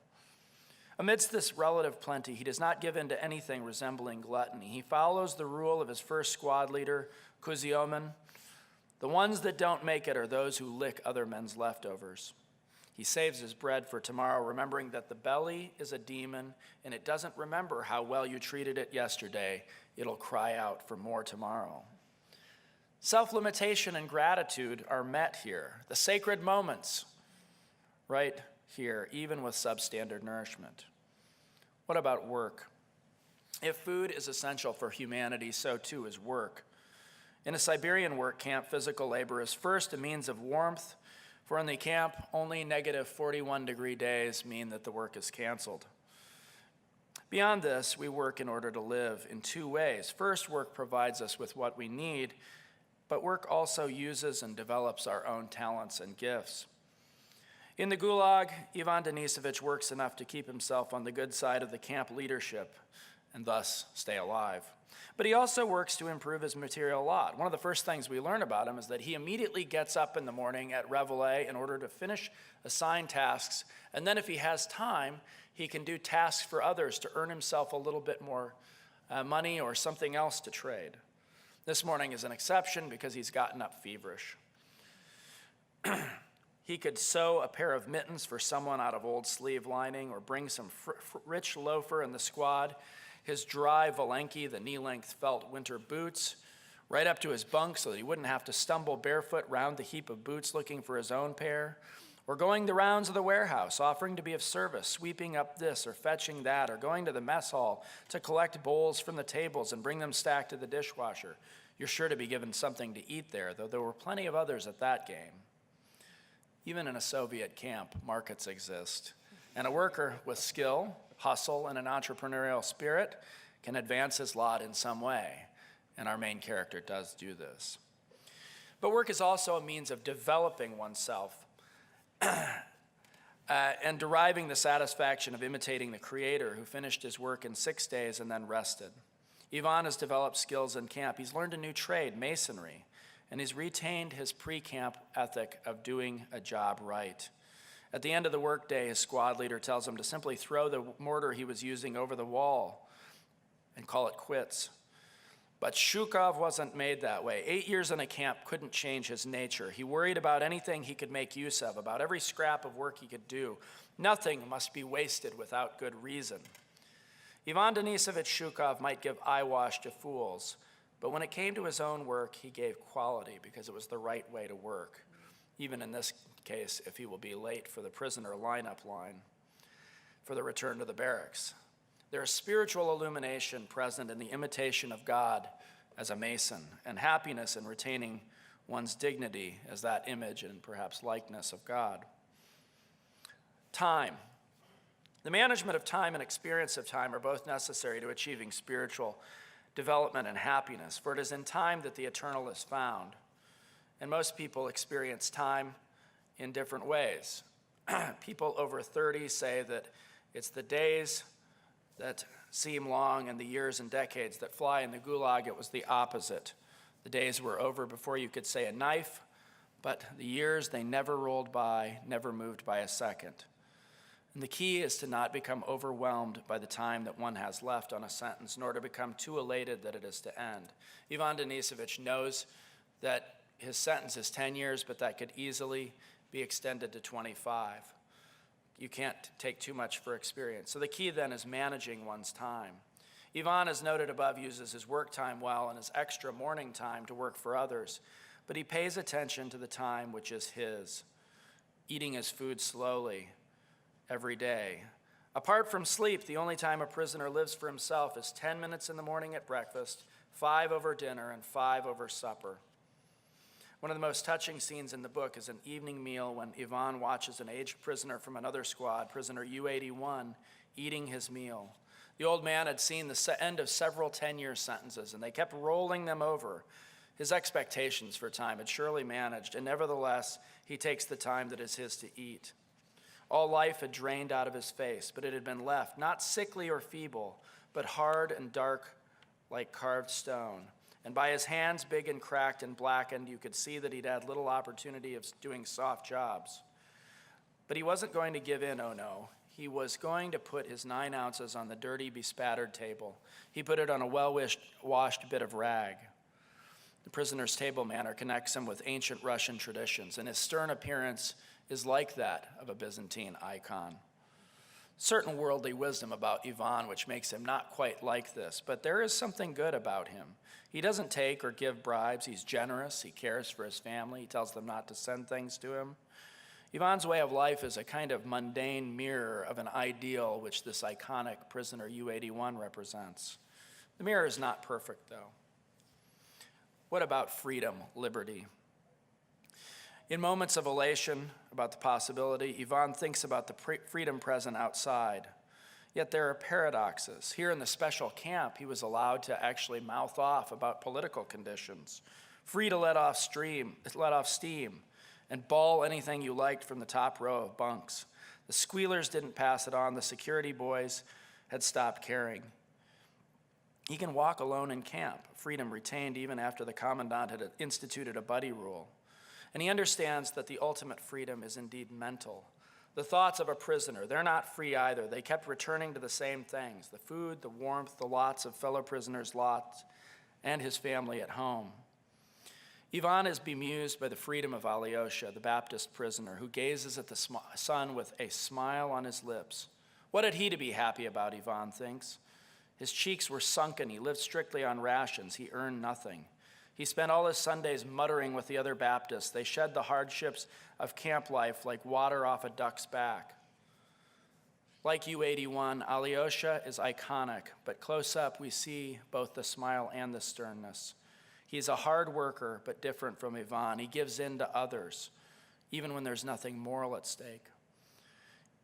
Amidst this relative plenty, he does not give in to anything resembling gluttony. He follows the rule of his first squad leader, Kuzyomin. The ones that don't make it are those who lick other men's leftovers. He saves his bread for tomorrow, remembering that the belly is a demon, and it doesn't remember how well you treated it yesterday. It'll cry out for more tomorrow. Self-limitation and gratitude are met here. The sacred moments, right here, even with substandard nourishment. What about work? If food is essential for humanity, so too is work. In a Siberian work camp, physical labor is first a means of warmth, for in the camp, only negative 41-degree days mean that the work is canceled. Beyond this, we work in order to live in 2 ways. First, work provides us with what we need, but work also uses and develops our own talents and gifts. In the Gulag, Ivan Denisovich works enough to keep himself on the good side of the camp leadership and thus stay alive. But he also works to improve his material lot. One of the first things we learn about him is that he immediately gets up in the morning at Reveille in order to finish assigned tasks, and then if he has time, he can do tasks for others to earn himself a little bit more money or something else to trade. This morning is an exception because he's gotten up feverish. He could sew a pair of mittens for someone out of old sleeve lining or bring some rich loafer in the squad. his dry Valenki, the knee-length felt winter boots, right up to his bunk so that he wouldn't have to stumble barefoot round the heap of boots looking for his own pair, or going the rounds of the warehouse, offering to be of service, sweeping up this or fetching that, or going to the mess hall to collect bowls from the tables and bring them stacked to the dishwasher. You're sure to be given something to eat there, though there were plenty of others at that game. Even in a Soviet camp, markets exist, and a worker with skill, hustle, and an entrepreneurial spirit can advance his lot in some way, and our main character does do this. But work is also a means of developing oneself and deriving the satisfaction of imitating the Creator who finished his work in 6 days and then rested. Ivan has developed skills in camp. He's learned a new trade, masonry, and he's retained his pre-camp ethic of doing a job right. At the end of the workday, his squad leader tells him to simply throw the mortar he was using over the wall and call it quits. But Zhukov wasn't made that way. 8 years in a camp couldn't change his nature. He worried about anything he could make use of, about every scrap of work he could do. Nothing must be wasted without good reason. Ivan Denisovich Zhukov might give eyewash to fools, but when it came to his own work, he gave quality because it was the right way to work, even in this case, if he will be late for the prisoner lineup line for the return to the barracks. There is spiritual illumination present in the imitation of God as a mason, and happiness in retaining one's dignity as that image and perhaps likeness of God. Time. The management of time and experience of time are both necessary to achieving spiritual development and happiness, for it is in time that the eternal is found. And most people experience time in different ways. People over 30 say that it's the days that seem long and the years and decades that fly. In the Gulag, it was the opposite. The days were over before you could say a knife, but the years, they never rolled by, never moved by a second. And the key is to not become overwhelmed by the time that one has left on a sentence, nor to become too elated that it is to end. Ivan Denisovich knows that his sentence is 10 years, but that could easily be extended to 25. You can't take too much for experience. So the key then is managing one's time. Ivan, as noted above, uses his work time well and his extra morning time to work for others, but he pays attention to the time which is his, eating his food slowly every day. Apart from sleep, the only time a prisoner lives for himself is 10 minutes in the morning at breakfast, 5 over dinner, and 5 over supper. One of the most touching scenes in the book is an evening meal when Ivan watches an aged prisoner from another squad, prisoner U-81, eating his meal. The old man had seen the end of several 10-year sentences, and they kept rolling them over. His expectations for time had surely managed, and nevertheless, he takes the time that is his to eat. All life had drained out of his face, but it had been left, not sickly or feeble, but hard and dark like carved stone. And by his hands, big and cracked and blackened, you could see that he'd had little opportunity of doing soft jobs. But he wasn't going to give in, oh no. He was going to put his 9 ounces on the dirty, bespattered table. He put it on a well-washed bit of rag. The prisoner's table manner connects him with ancient Russian traditions, and his stern appearance is like that of a Byzantine icon. Certain worldly wisdom about Ivan which makes him not quite like this, but there is something good about him. He doesn't take or give bribes. He's generous. He cares for his family. He tells them not to send things to him. Ivan's way of life is a kind of mundane mirror of an ideal which this iconic prisoner U-81 represents. The mirror is not perfect, though. What about freedom, liberty? In moments of elation about the possibility, Ivan thinks about the freedom present outside. Yet there are paradoxes. Here in the special camp, he was allowed to actually mouth off about political conditions, free to let off steam, and bawl anything you liked from the top row of bunks. The squealers didn't pass it on. The security boys had stopped caring. He can walk alone in camp, freedom retained even after the commandant had instituted a buddy rule. And he understands that the ultimate freedom is indeed mental. The thoughts of a prisoner, they're not free either. They kept returning to the same things, the food, the warmth, the lots of fellow prisoners' lots, and his family at home. Ivan is bemused by the freedom of Alyosha, the Baptist prisoner, who gazes at the sun with a smile on his lips. What had he to be happy about, Ivan thinks? His cheeks were sunken. He lived strictly on rations. He earned nothing. He spent all his Sundays muttering with the other Baptists. They shed the hardships of camp life like water off a duck's back. Like U81, Alyosha is iconic, but close up we see both the smile and the sternness. He's a hard worker, but different from Ivan. He gives in to others, even when there's nothing moral at stake.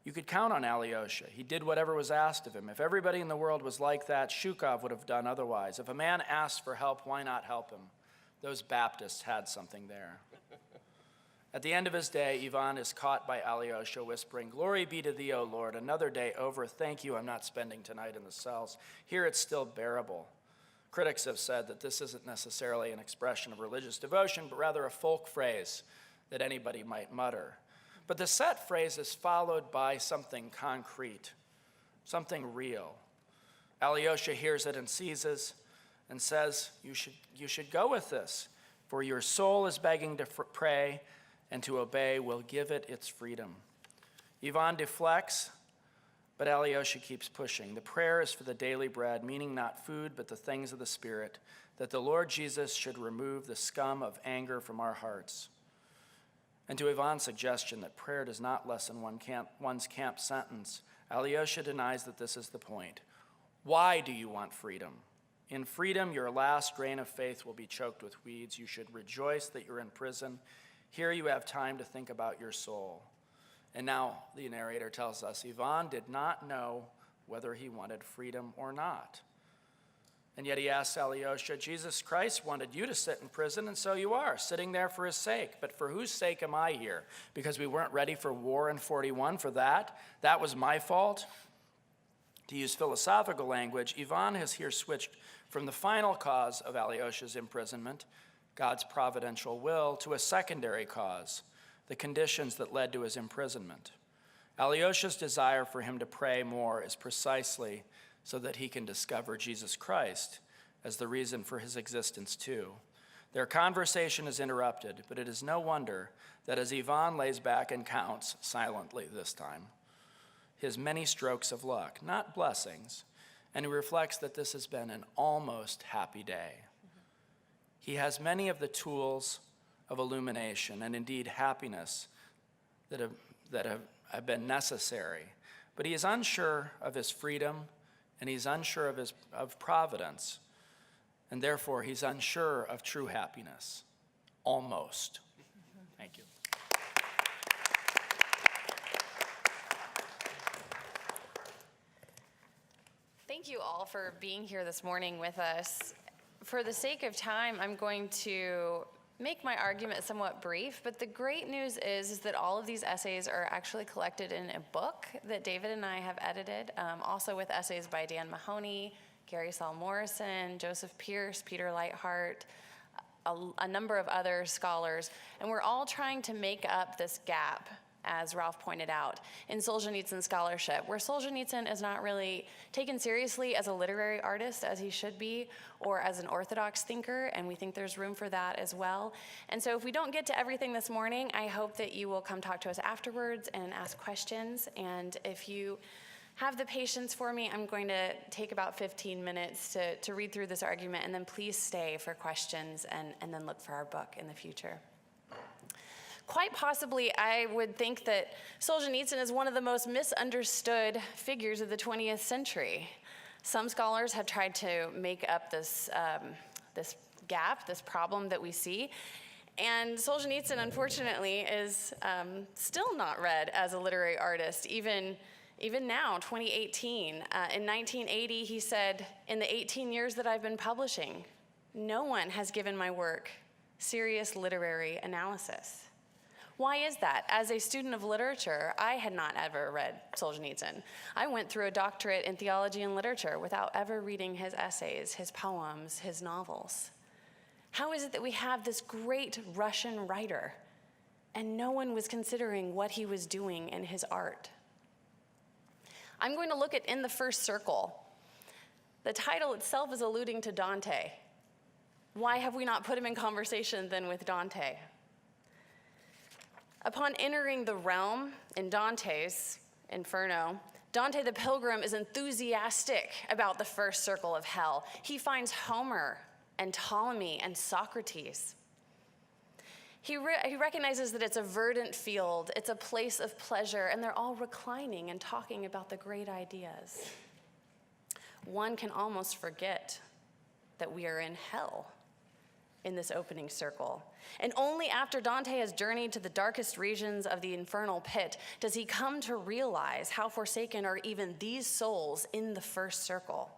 You could count on Alyosha. He did whatever was asked of him. If everybody in the world was like that, Shukov would have done otherwise. If a man asked for help, why not help him? Those Baptists had something there. At the end of his day, Ivan is caught by Alyosha whispering, "Glory be to thee, O Lord, another day over. Thank you, I'm not spending tonight in the cells. Here it's still bearable." Critics have said that this isn't necessarily an expression of religious devotion, but rather a folk phrase that anybody might mutter. But the set phrase is followed by something concrete, something real. Alyosha hears it and seizes and says, you should go with this, for your soul is begging to pray, and to obey will give it its freedom. Ivan deflects, but Alyosha keeps pushing. The prayer is for the daily bread, meaning not food, but the things of the Spirit, that the Lord Jesus should remove the scum of anger from our hearts. And to Ivan's suggestion that prayer does not lessen one's camp sentence, Alyosha denies that this is the point. Why do you want freedom? In freedom, your last grain of faith will be choked with weeds. You should rejoice that you're in prison. Here you have time to think about your soul. And now the narrator tells us Ivan did not know whether he wanted freedom or not. And yet he asks Alyosha, Jesus Christ wanted you to sit in prison, and so you are, sitting there for his sake. But for whose sake am I here? Because we weren't ready for war in 41 for that? That was my fault? To use philosophical language, Ivan has here switched from the final cause of Alyosha's imprisonment, God's providential will, to a secondary cause, the conditions that led to his imprisonment. Alyosha's desire for him to pray more is precisely so that he can discover Jesus Christ as the reason for his existence too. Their conversation is interrupted, but it is no wonder that as Ivan lays back and counts, silently this time, his many strokes of luck, not blessings, and he reflects that this has been an almost happy day. He has many of the tools of illumination and indeed happiness that have been necessary, but he is unsure of his freedom, and he's unsure of providence, and therefore he's unsure of true happiness. Almost. Thank you. Thank you all for being here this morning with us. For the sake of time, I'm going to make my argument somewhat brief, but the great news is that all of these essays are actually collected in a book that David and I have edited, also with essays by Dan Mahoney, Gary Saul Morrison, Joseph Pierce, Peter Lightheart, a number of other scholars, and we're all trying to make up this gap, as Ralph pointed out, in Solzhenitsyn scholarship, where Solzhenitsyn is not really taken seriously as a literary artist as he should be, or as an orthodox thinker, and we think there's room for that as well. And so if we don't get to everything this morning, I hope that you will come talk to us afterwards and ask questions. And if you have the patience for me, I'm going to take about 15 minutes to read through this argument, and then please stay for questions and then look for our book in the future. Quite possibly, I would think that Solzhenitsyn is one of the most misunderstood figures of the 20th century. Some scholars have tried to make up this gap, this problem that we see. And Solzhenitsyn, unfortunately, is still not read as a literary artist, even now, 2018. In 1980, he said, "In the 18 years that I've been publishing, no one has given my work serious literary analysis." Why is that? As a student of literature, I had not ever read Solzhenitsyn. I went through a doctorate in theology and literature without ever reading his essays, his poems, his novels. How is it that we have this great Russian writer and no one was considering what he was doing in his art? I'm going to look at In the First Circle. The title itself is alluding to Dante. Why have we not put him in conversation then with Dante? Upon entering the realm in Dante's Inferno, Dante the Pilgrim is enthusiastic about the first circle of hell. He finds Homer and Ptolemy and Socrates. He recognizes that it's a verdant field, it's a place of pleasure, and they're all reclining and talking about the great ideas. One can almost forget that we are in hell in this opening circle. And only after Dante has journeyed to the darkest regions of the infernal pit does he come to realize how forsaken are even these souls in the first circle,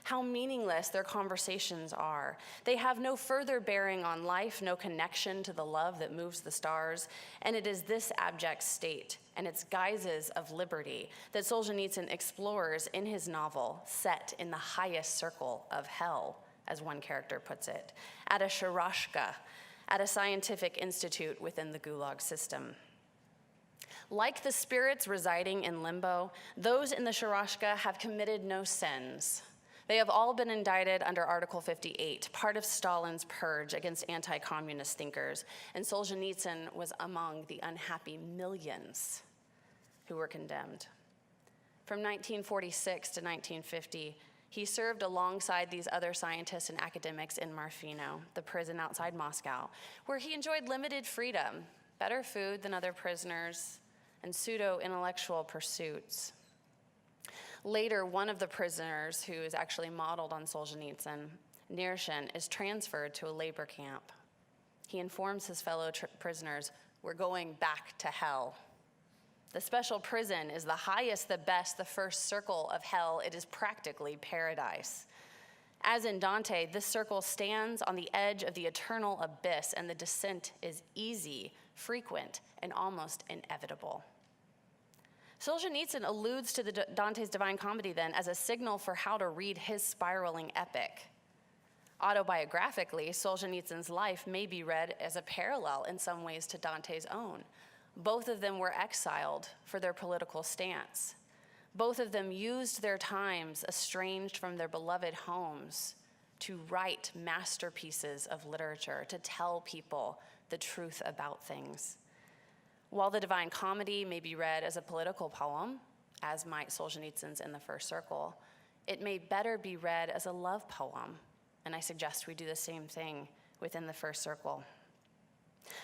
how meaningless their conversations are. They have no further bearing on life, no connection to the love that moves the stars, and it is this abject state and its guises of liberty that Solzhenitsyn explores in his novel, set in the highest circle of hell, as one character puts it, at a sharashka, at a scientific institute within the Gulag system. Like the spirits residing in limbo, those in the sharashka have committed no sins. They have all been indicted under Article 58, part of Stalin's purge against anti-communist thinkers, and Solzhenitsyn was among the unhappy millions who were condemned. From 1946 to 1950, he served alongside these other scientists and academics in Marfino, the prison outside Moscow, where he enjoyed limited freedom, better food than other prisoners, and pseudo-intellectual pursuits. Later, one of the prisoners, who is actually modeled on Solzhenitsyn, Nirshin, is transferred to a labor camp. He informs his fellow prisoners, "We're going back to hell." The special prison is the highest, the best, the first circle of hell. It is practically paradise. As in Dante, this circle stands on the edge of the eternal abyss, and the descent is easy, frequent, and almost inevitable. Solzhenitsyn alludes to Dante's Divine Comedy then as a signal for how to read his spiraling epic. Autobiographically, Solzhenitsyn's life may be read as a parallel in some ways to Dante's own. Both of them were exiled for their political stance. Both of them used their times estranged from their beloved homes to write masterpieces of literature, to tell people the truth about things. While the Divine Comedy may be read as a political poem, as might Solzhenitsyn's In the First Circle, it may better be read as a love poem, and I suggest we do the same thing within the First Circle.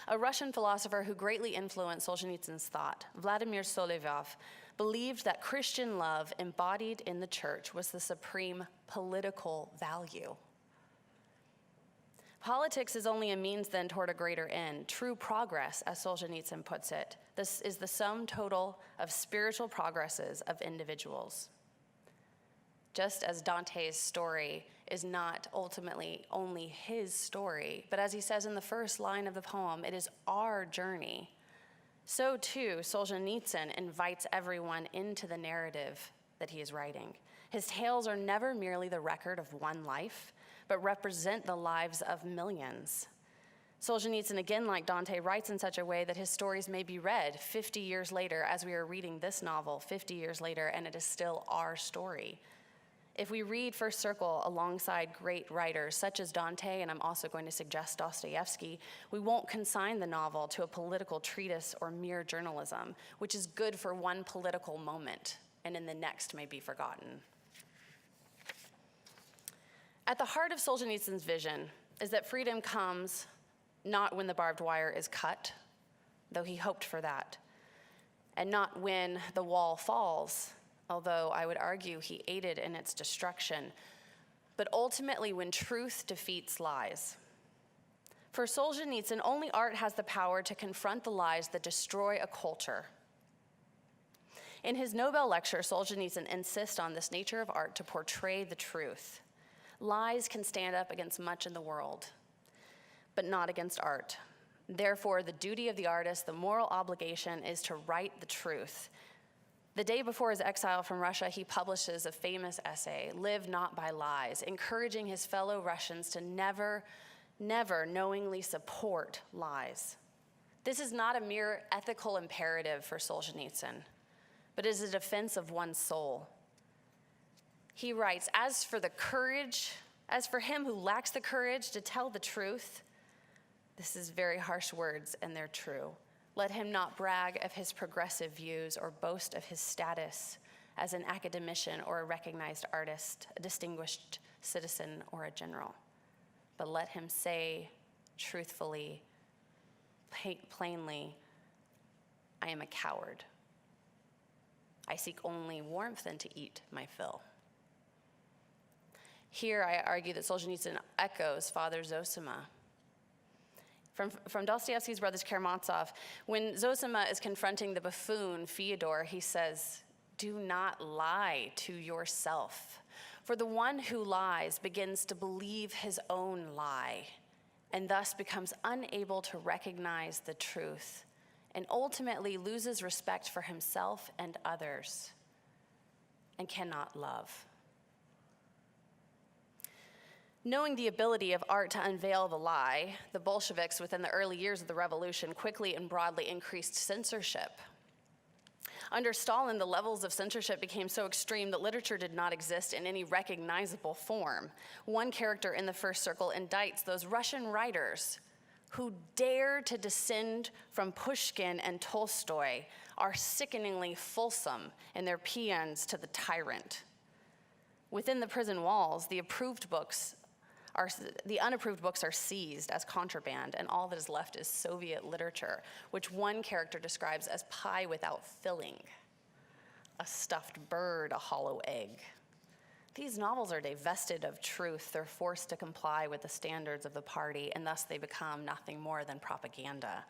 A Russian philosopher who greatly influenced Solzhenitsyn's thought, Vladimir Solovyev, believed that Christian love embodied in the church was the supreme political value. Politics is only a means then toward a greater end. True progress, as Solzhenitsyn puts it, this is the sum total of spiritual progresses of individuals. Just as Dante's story is not ultimately only his story, but as he says in the first line of the poem, it is our journey. So too, Solzhenitsyn invites everyone into the narrative that he is writing. His tales are never merely the record of one life, but represent the lives of millions. Solzhenitsyn, again like Dante, writes in such a way that his stories may be read 50 years later as we are reading this novel 50 years later, and it is still our story. If we read First Circle alongside great writers such as Dante, and I'm also going to suggest Dostoevsky, we won't consign the novel to a political treatise or mere journalism, which is good for one political moment and in the next may be forgotten. At the heart of Solzhenitsyn's vision is that freedom comes not when the barbed wire is cut, though he hoped for that, and not when the wall falls, although I would argue he aided in its destruction, but ultimately when truth defeats lies. For Solzhenitsyn, only art has the power to confront the lies that destroy a culture. In his Nobel lecture, Solzhenitsyn insists on this nature of art to portray the truth. Lies can stand up against much in the world, but not against art. Therefore, the duty of the artist, the moral obligation, is to write the truth. The day before his exile from Russia, he publishes a famous essay, Live Not by Lies, encouraging his fellow Russians to never knowingly support lies. This is not a mere ethical imperative for Solzhenitsyn, but is a defense of one's soul. He writes, as for him who lacks the courage to tell the truth, this is very harsh words and they're true. Let him not brag of his progressive views or boast of his status as an academician or a recognized artist, a distinguished citizen or a general. But let him say truthfully, plainly, I am a coward. I seek only warmth and to eat my fill. Here I argue that Solzhenitsyn echoes Father Zosima. From Dostoevsky's Brothers Karamazov, when Zosima is confronting the buffoon Fyodor, he says, do not lie to yourself, for the one who lies begins to believe his own lie, and thus becomes unable to recognize the truth, and ultimately loses respect for himself and others, and cannot love. Knowing the ability of art to unveil the lie, the Bolsheviks within the early years of the revolution quickly and broadly increased censorship. Under Stalin, the levels of censorship became so extreme that literature did not exist in any recognizable form. One character in the first circle indicts those Russian writers who dare to descend from Pushkin and Tolstoy are sickeningly fulsome in their paeans to the tyrant. Within the prison walls, the unapproved books are seized as contraband, and all that is left is Soviet literature, which one character describes as pie without filling, a stuffed bird, a hollow egg. These novels are divested of truth. They're forced to comply with the standards of the party, and thus they become nothing more than propaganda.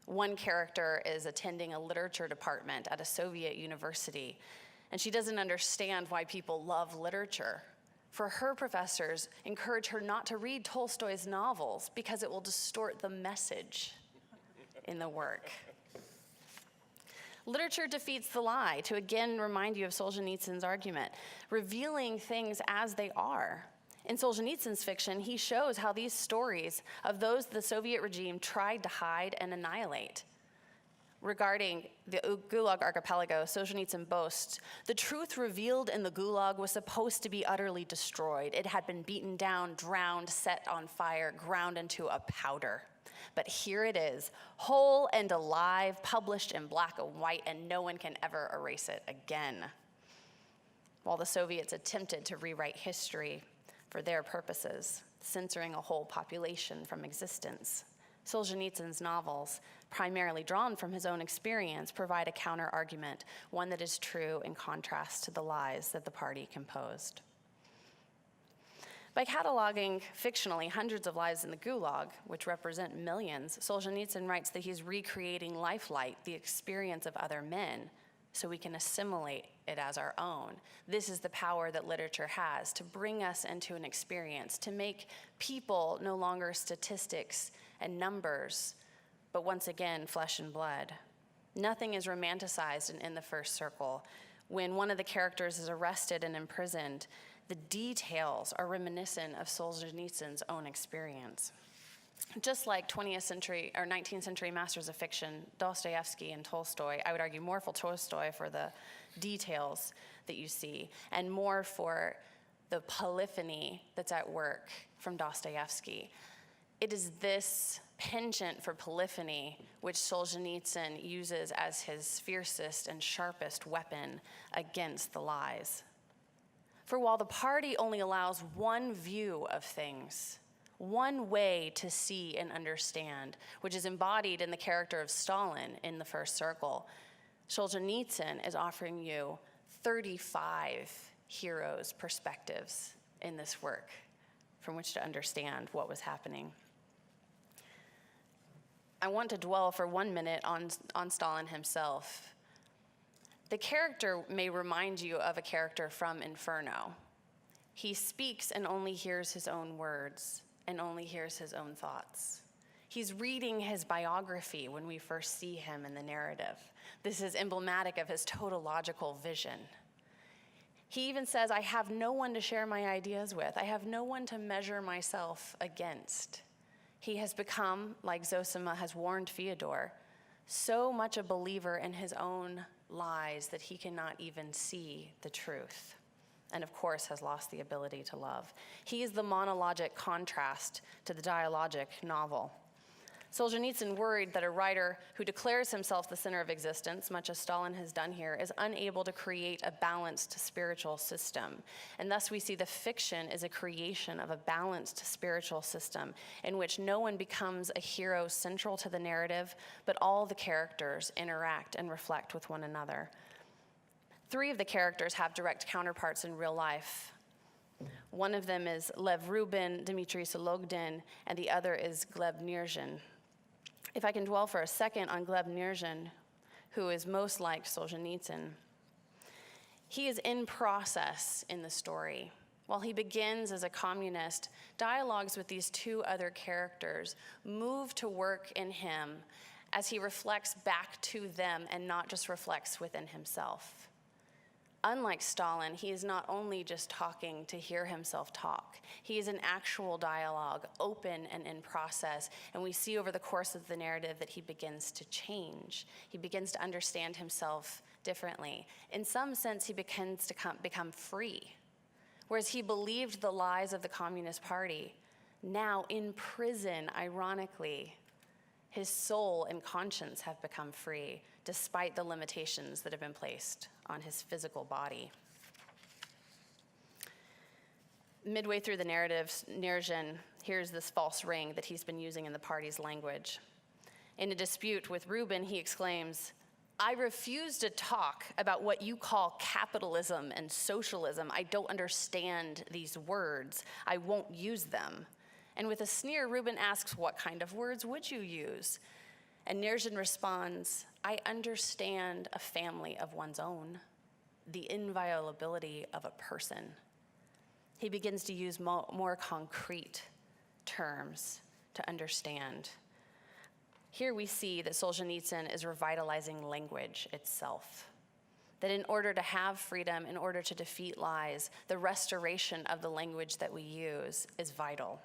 One character is attending a literature department at a Soviet university, and she doesn't understand why people love literature. For her professors encourage her not to read Tolstoy's novels because it will distort the message in the work. Literature defeats the lie, to again remind you of Solzhenitsyn's argument, revealing things as they are. In Solzhenitsyn's fiction, he shows how these stories of those the Soviet regime tried to hide and annihilate. Regarding the Gulag archipelago, Solzhenitsyn boasts, the truth revealed in the Gulag was supposed to be utterly destroyed. It had been beaten down, drowned, set on fire, ground into a powder. But here it is, whole and alive, published in black and white, and no one can ever erase it again. While the Soviets attempted to rewrite history for their purposes, censoring a whole population from existence, Solzhenitsyn's novels, primarily drawn from his own experience, provide a counter-argument, one that is true in contrast to the lies that the party composed. By cataloging fictionally hundreds of lives in the Gulag, which represent millions, Solzhenitsyn writes that he's recreating Lifelight, the experience of other men, so we can assimilate it as our own. This is the power that literature has, to bring us into an experience, to make people no longer statistics and numbers, but once again, flesh and blood. Nothing is romanticized in the first circle. When one of the characters is arrested and imprisoned, the details are reminiscent of Solzhenitsyn's own experience. Just like 20th century or 19th century masters of fiction, Dostoevsky and Tolstoy, I would argue more for Tolstoy for the details that you see, and more for the polyphony that's at work from Dostoevsky. It is this penchant for polyphony which Solzhenitsyn uses as his fiercest and sharpest weapon against the lies. For while the party only allows one view of things, one way to see and understand, which is embodied in the character of Stalin in the first circle, Solzhenitsyn is offering you 35 heroes' perspectives in this work from which to understand what was happening. I want to dwell for 1 minute on Stalin himself. The character may remind you of a character from Inferno. He speaks and only hears his own words and only hears his own thoughts. He's reading his biography when we first see him in the narrative. This is emblematic of his tautological vision. He even says, I have no one to share my ideas with. I have no one to measure myself against. He has become, like Zosima has warned Fyodor, so much a believer in his own lies that he cannot even see the truth, and of course has lost the ability to love. He is the monologic contrast to the dialogic novel. Solzhenitsyn worried that a writer who declares himself the center of existence, much as Stalin has done here, is unable to create a balanced spiritual system. And thus we see the fiction is a creation of a balanced spiritual system in which no one becomes a hero central to the narrative, but all the characters interact and reflect with one another. 3 of the characters have direct counterparts in real life. One of them is Lev Rubin, Dmitry Sologdin, and the other is Gleb Nirzhin. If I can dwell for a second on Gleb Nirzhin, who is most like Solzhenitsyn, he is in process in the story. While he begins as a communist, dialogues with these 2 other characters move to work in him as he reflects back to them and not just reflects within himself. Unlike Stalin, he is not only just talking to hear himself talk. He is an actual dialogue, open and in process, and we see over the course of the narrative that he begins to change. He begins to understand himself differently. In some sense, he begins to become free. Whereas he believed the lies of the Communist Party, now in prison, ironically, his soul and conscience have become free, despite the limitations that have been placed on his physical body. Midway through the narrative, Nirzhin hears this false ring that he's been using in the party's language. In a dispute with Rubin, he exclaims, "I refuse to talk about what you call capitalism and socialism. I don't understand these words. I won't use them." And with a sneer, Rubin asks, "What kind of words would you use?" And Nirzhin responds, "I understand a family of one's own, the inviolability of a person." He begins to use more concrete terms to understand. Here we see that Solzhenitsyn is revitalizing language itself. That in order to have freedom, in order to defeat lies, the restoration of the language that we use is vital.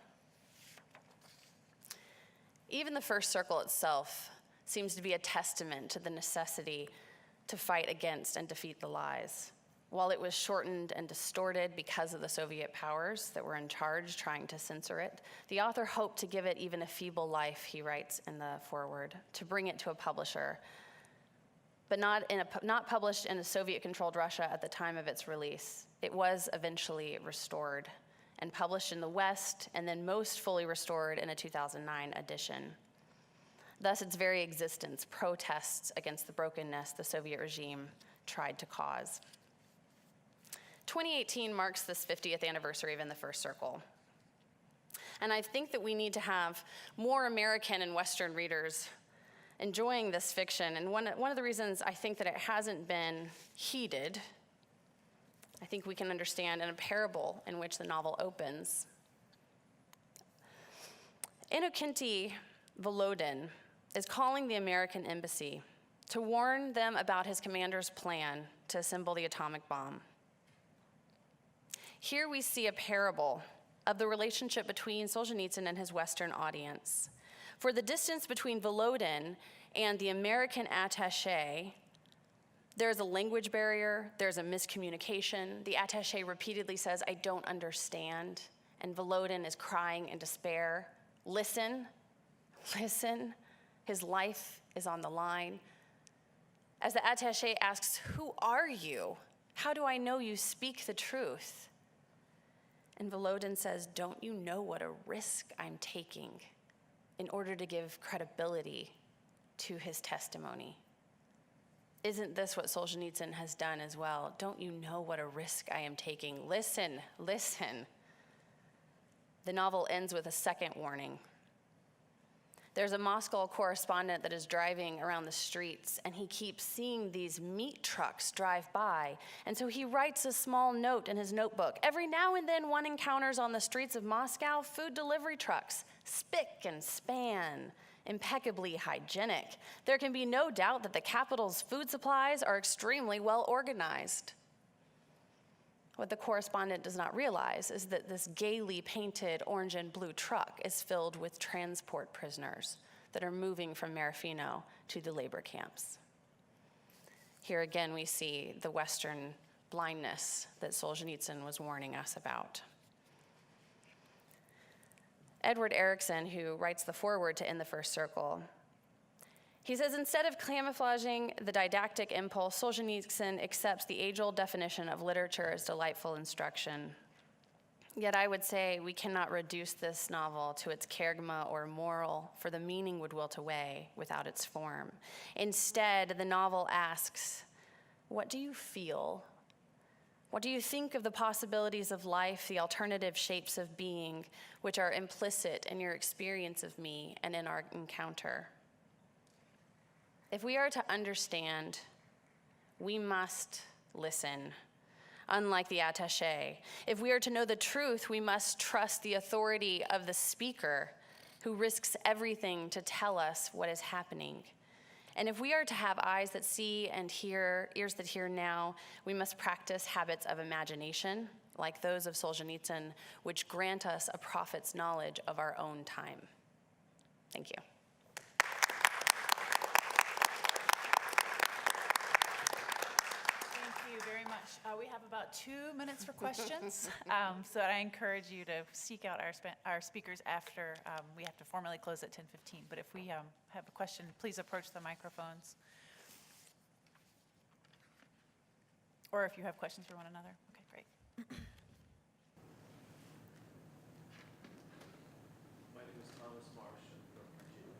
Even the first circle itself seems to be a testament to the necessity to fight against and defeat the lies. While it was shortened and distorted because of the Soviet powers that were in charge trying to censor it, the author hoped to give it even a feeble life, he writes in the foreword, to bring it to a publisher, but not published in a Soviet-controlled Russia at the time of its release. It was eventually restored and published in the West, and then most fully restored in a 2009 edition. Thus, its very existence protests against the brokenness the Soviet regime tried to cause. 2018 marks this 50th anniversary of In the First Circle. And I think that we need to have more American and Western readers enjoying this fiction. And one of the reasons I think that it hasn't been heeded, I think we can understand in a parable in which the novel opens. Innokenty Volodin is calling the American embassy to warn them about his commander's plan to assemble the atomic bomb. Here we see a parable of the relationship between Solzhenitsyn and his Western audience. For the distance between Volodin and the American attaché, there's a language barrier, there's a miscommunication. The attaché repeatedly says, "I don't understand," and Volodin is crying in despair. Listen, listen, his life is on the line. As the attaché asks, "Who are you? How do I know you speak the truth?" And Volodin says, "Don't you know what a risk I'm taking in order to give credibility to his testimony? Isn't this what Solzhenitsyn has done as well? Don't you know what a risk I am taking? Listen, listen." The novel ends with a second warning. There's a Moscow correspondent that is driving around the streets, and he keeps seeing these meat trucks drive by. And so he writes a small note in his notebook. Every now and then, one encounters on the streets of Moscow food delivery trucks, spick and span, impeccably hygienic. There can be no doubt that the capital's food supplies are extremely well organized. What the correspondent does not realize is that this gaily painted orange and blue truck is filled with transport prisoners that are moving from Marifino to the labor camps. Here again, we see the Western blindness that Solzhenitsyn was warning us about. Edward Erickson, who writes the foreword to In the First Circle. He says, instead of camouflaging the didactic impulse, Solzhenitsyn accepts the age-old definition of literature as delightful instruction. Yet I would say we cannot reduce this novel to its kerygma or moral, for the meaning would wilt away without its form. Instead, the novel asks, what do you feel? What do you think of the possibilities of life, the alternative shapes of being, which are implicit in your experience of me and in our encounter? If we are to understand, we must listen. Unlike the attaché, if we are to know the truth, we must trust the authority of the speaker who risks everything to tell us what is happening. And if we are to have eyes that see and hear, ears that hear now, we must practice habits of imagination, like those of Solzhenitsyn, which grant us a prophet's knowledge of our own time. Thank you. Thank you very much. We have about 2 minutes for questions, so I encourage you to seek out our speakers after we have to formally close at 10:15. But if we have a question, please approach the microphones. Or if you have questions for one another. Okay, great. My name is Thomas Marsh. I'm from Virginia.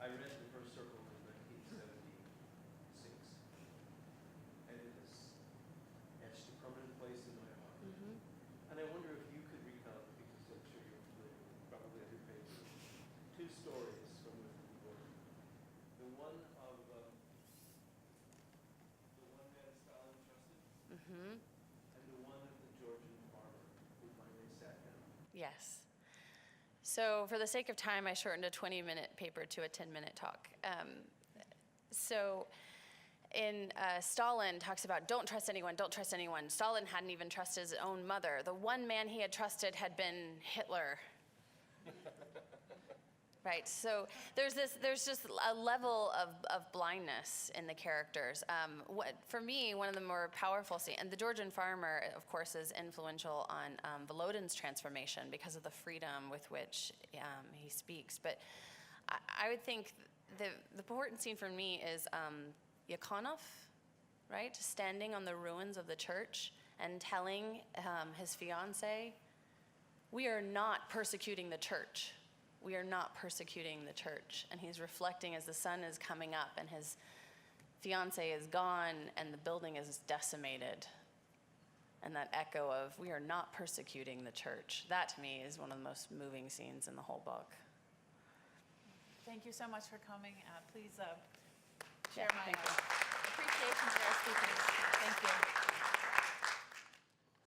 I read The First Circle in 1976, and it has etched a permanent place in my heart. And I wonder if you could recount, because I'm sure you're familiar with probably every page, 2 stories from within the book. The one of the one man Stalin trusted, and the one of the Georgian farmer who finally sat down. Yes. So for the sake of time, I shortened a 20-minute paper to a 10-minute talk. Stalin talks about don't trust anyone, don't trust anyone. Stalin hadn't even trusted his own mother. The one man he had trusted had been Hitler. Right, so there's just a level of blindness in the characters. For me, one of the more powerful scenes, and the Georgian farmer, of course, is influential on Volodin's transformation because of the freedom with which he speaks. But I would think the important scene for me is Yakonov, right, standing on the ruins of the church and telling his fiancée, we are not persecuting the church. We are not persecuting the church. And he's reflecting as the sun is coming up and his fiancée is gone and the building is decimated. And that echo of, we are not persecuting the church. That to me is one of the most moving scenes in the whole book. Thank you so much for coming. Please share my thank you. appreciation to our speakers. Thank you.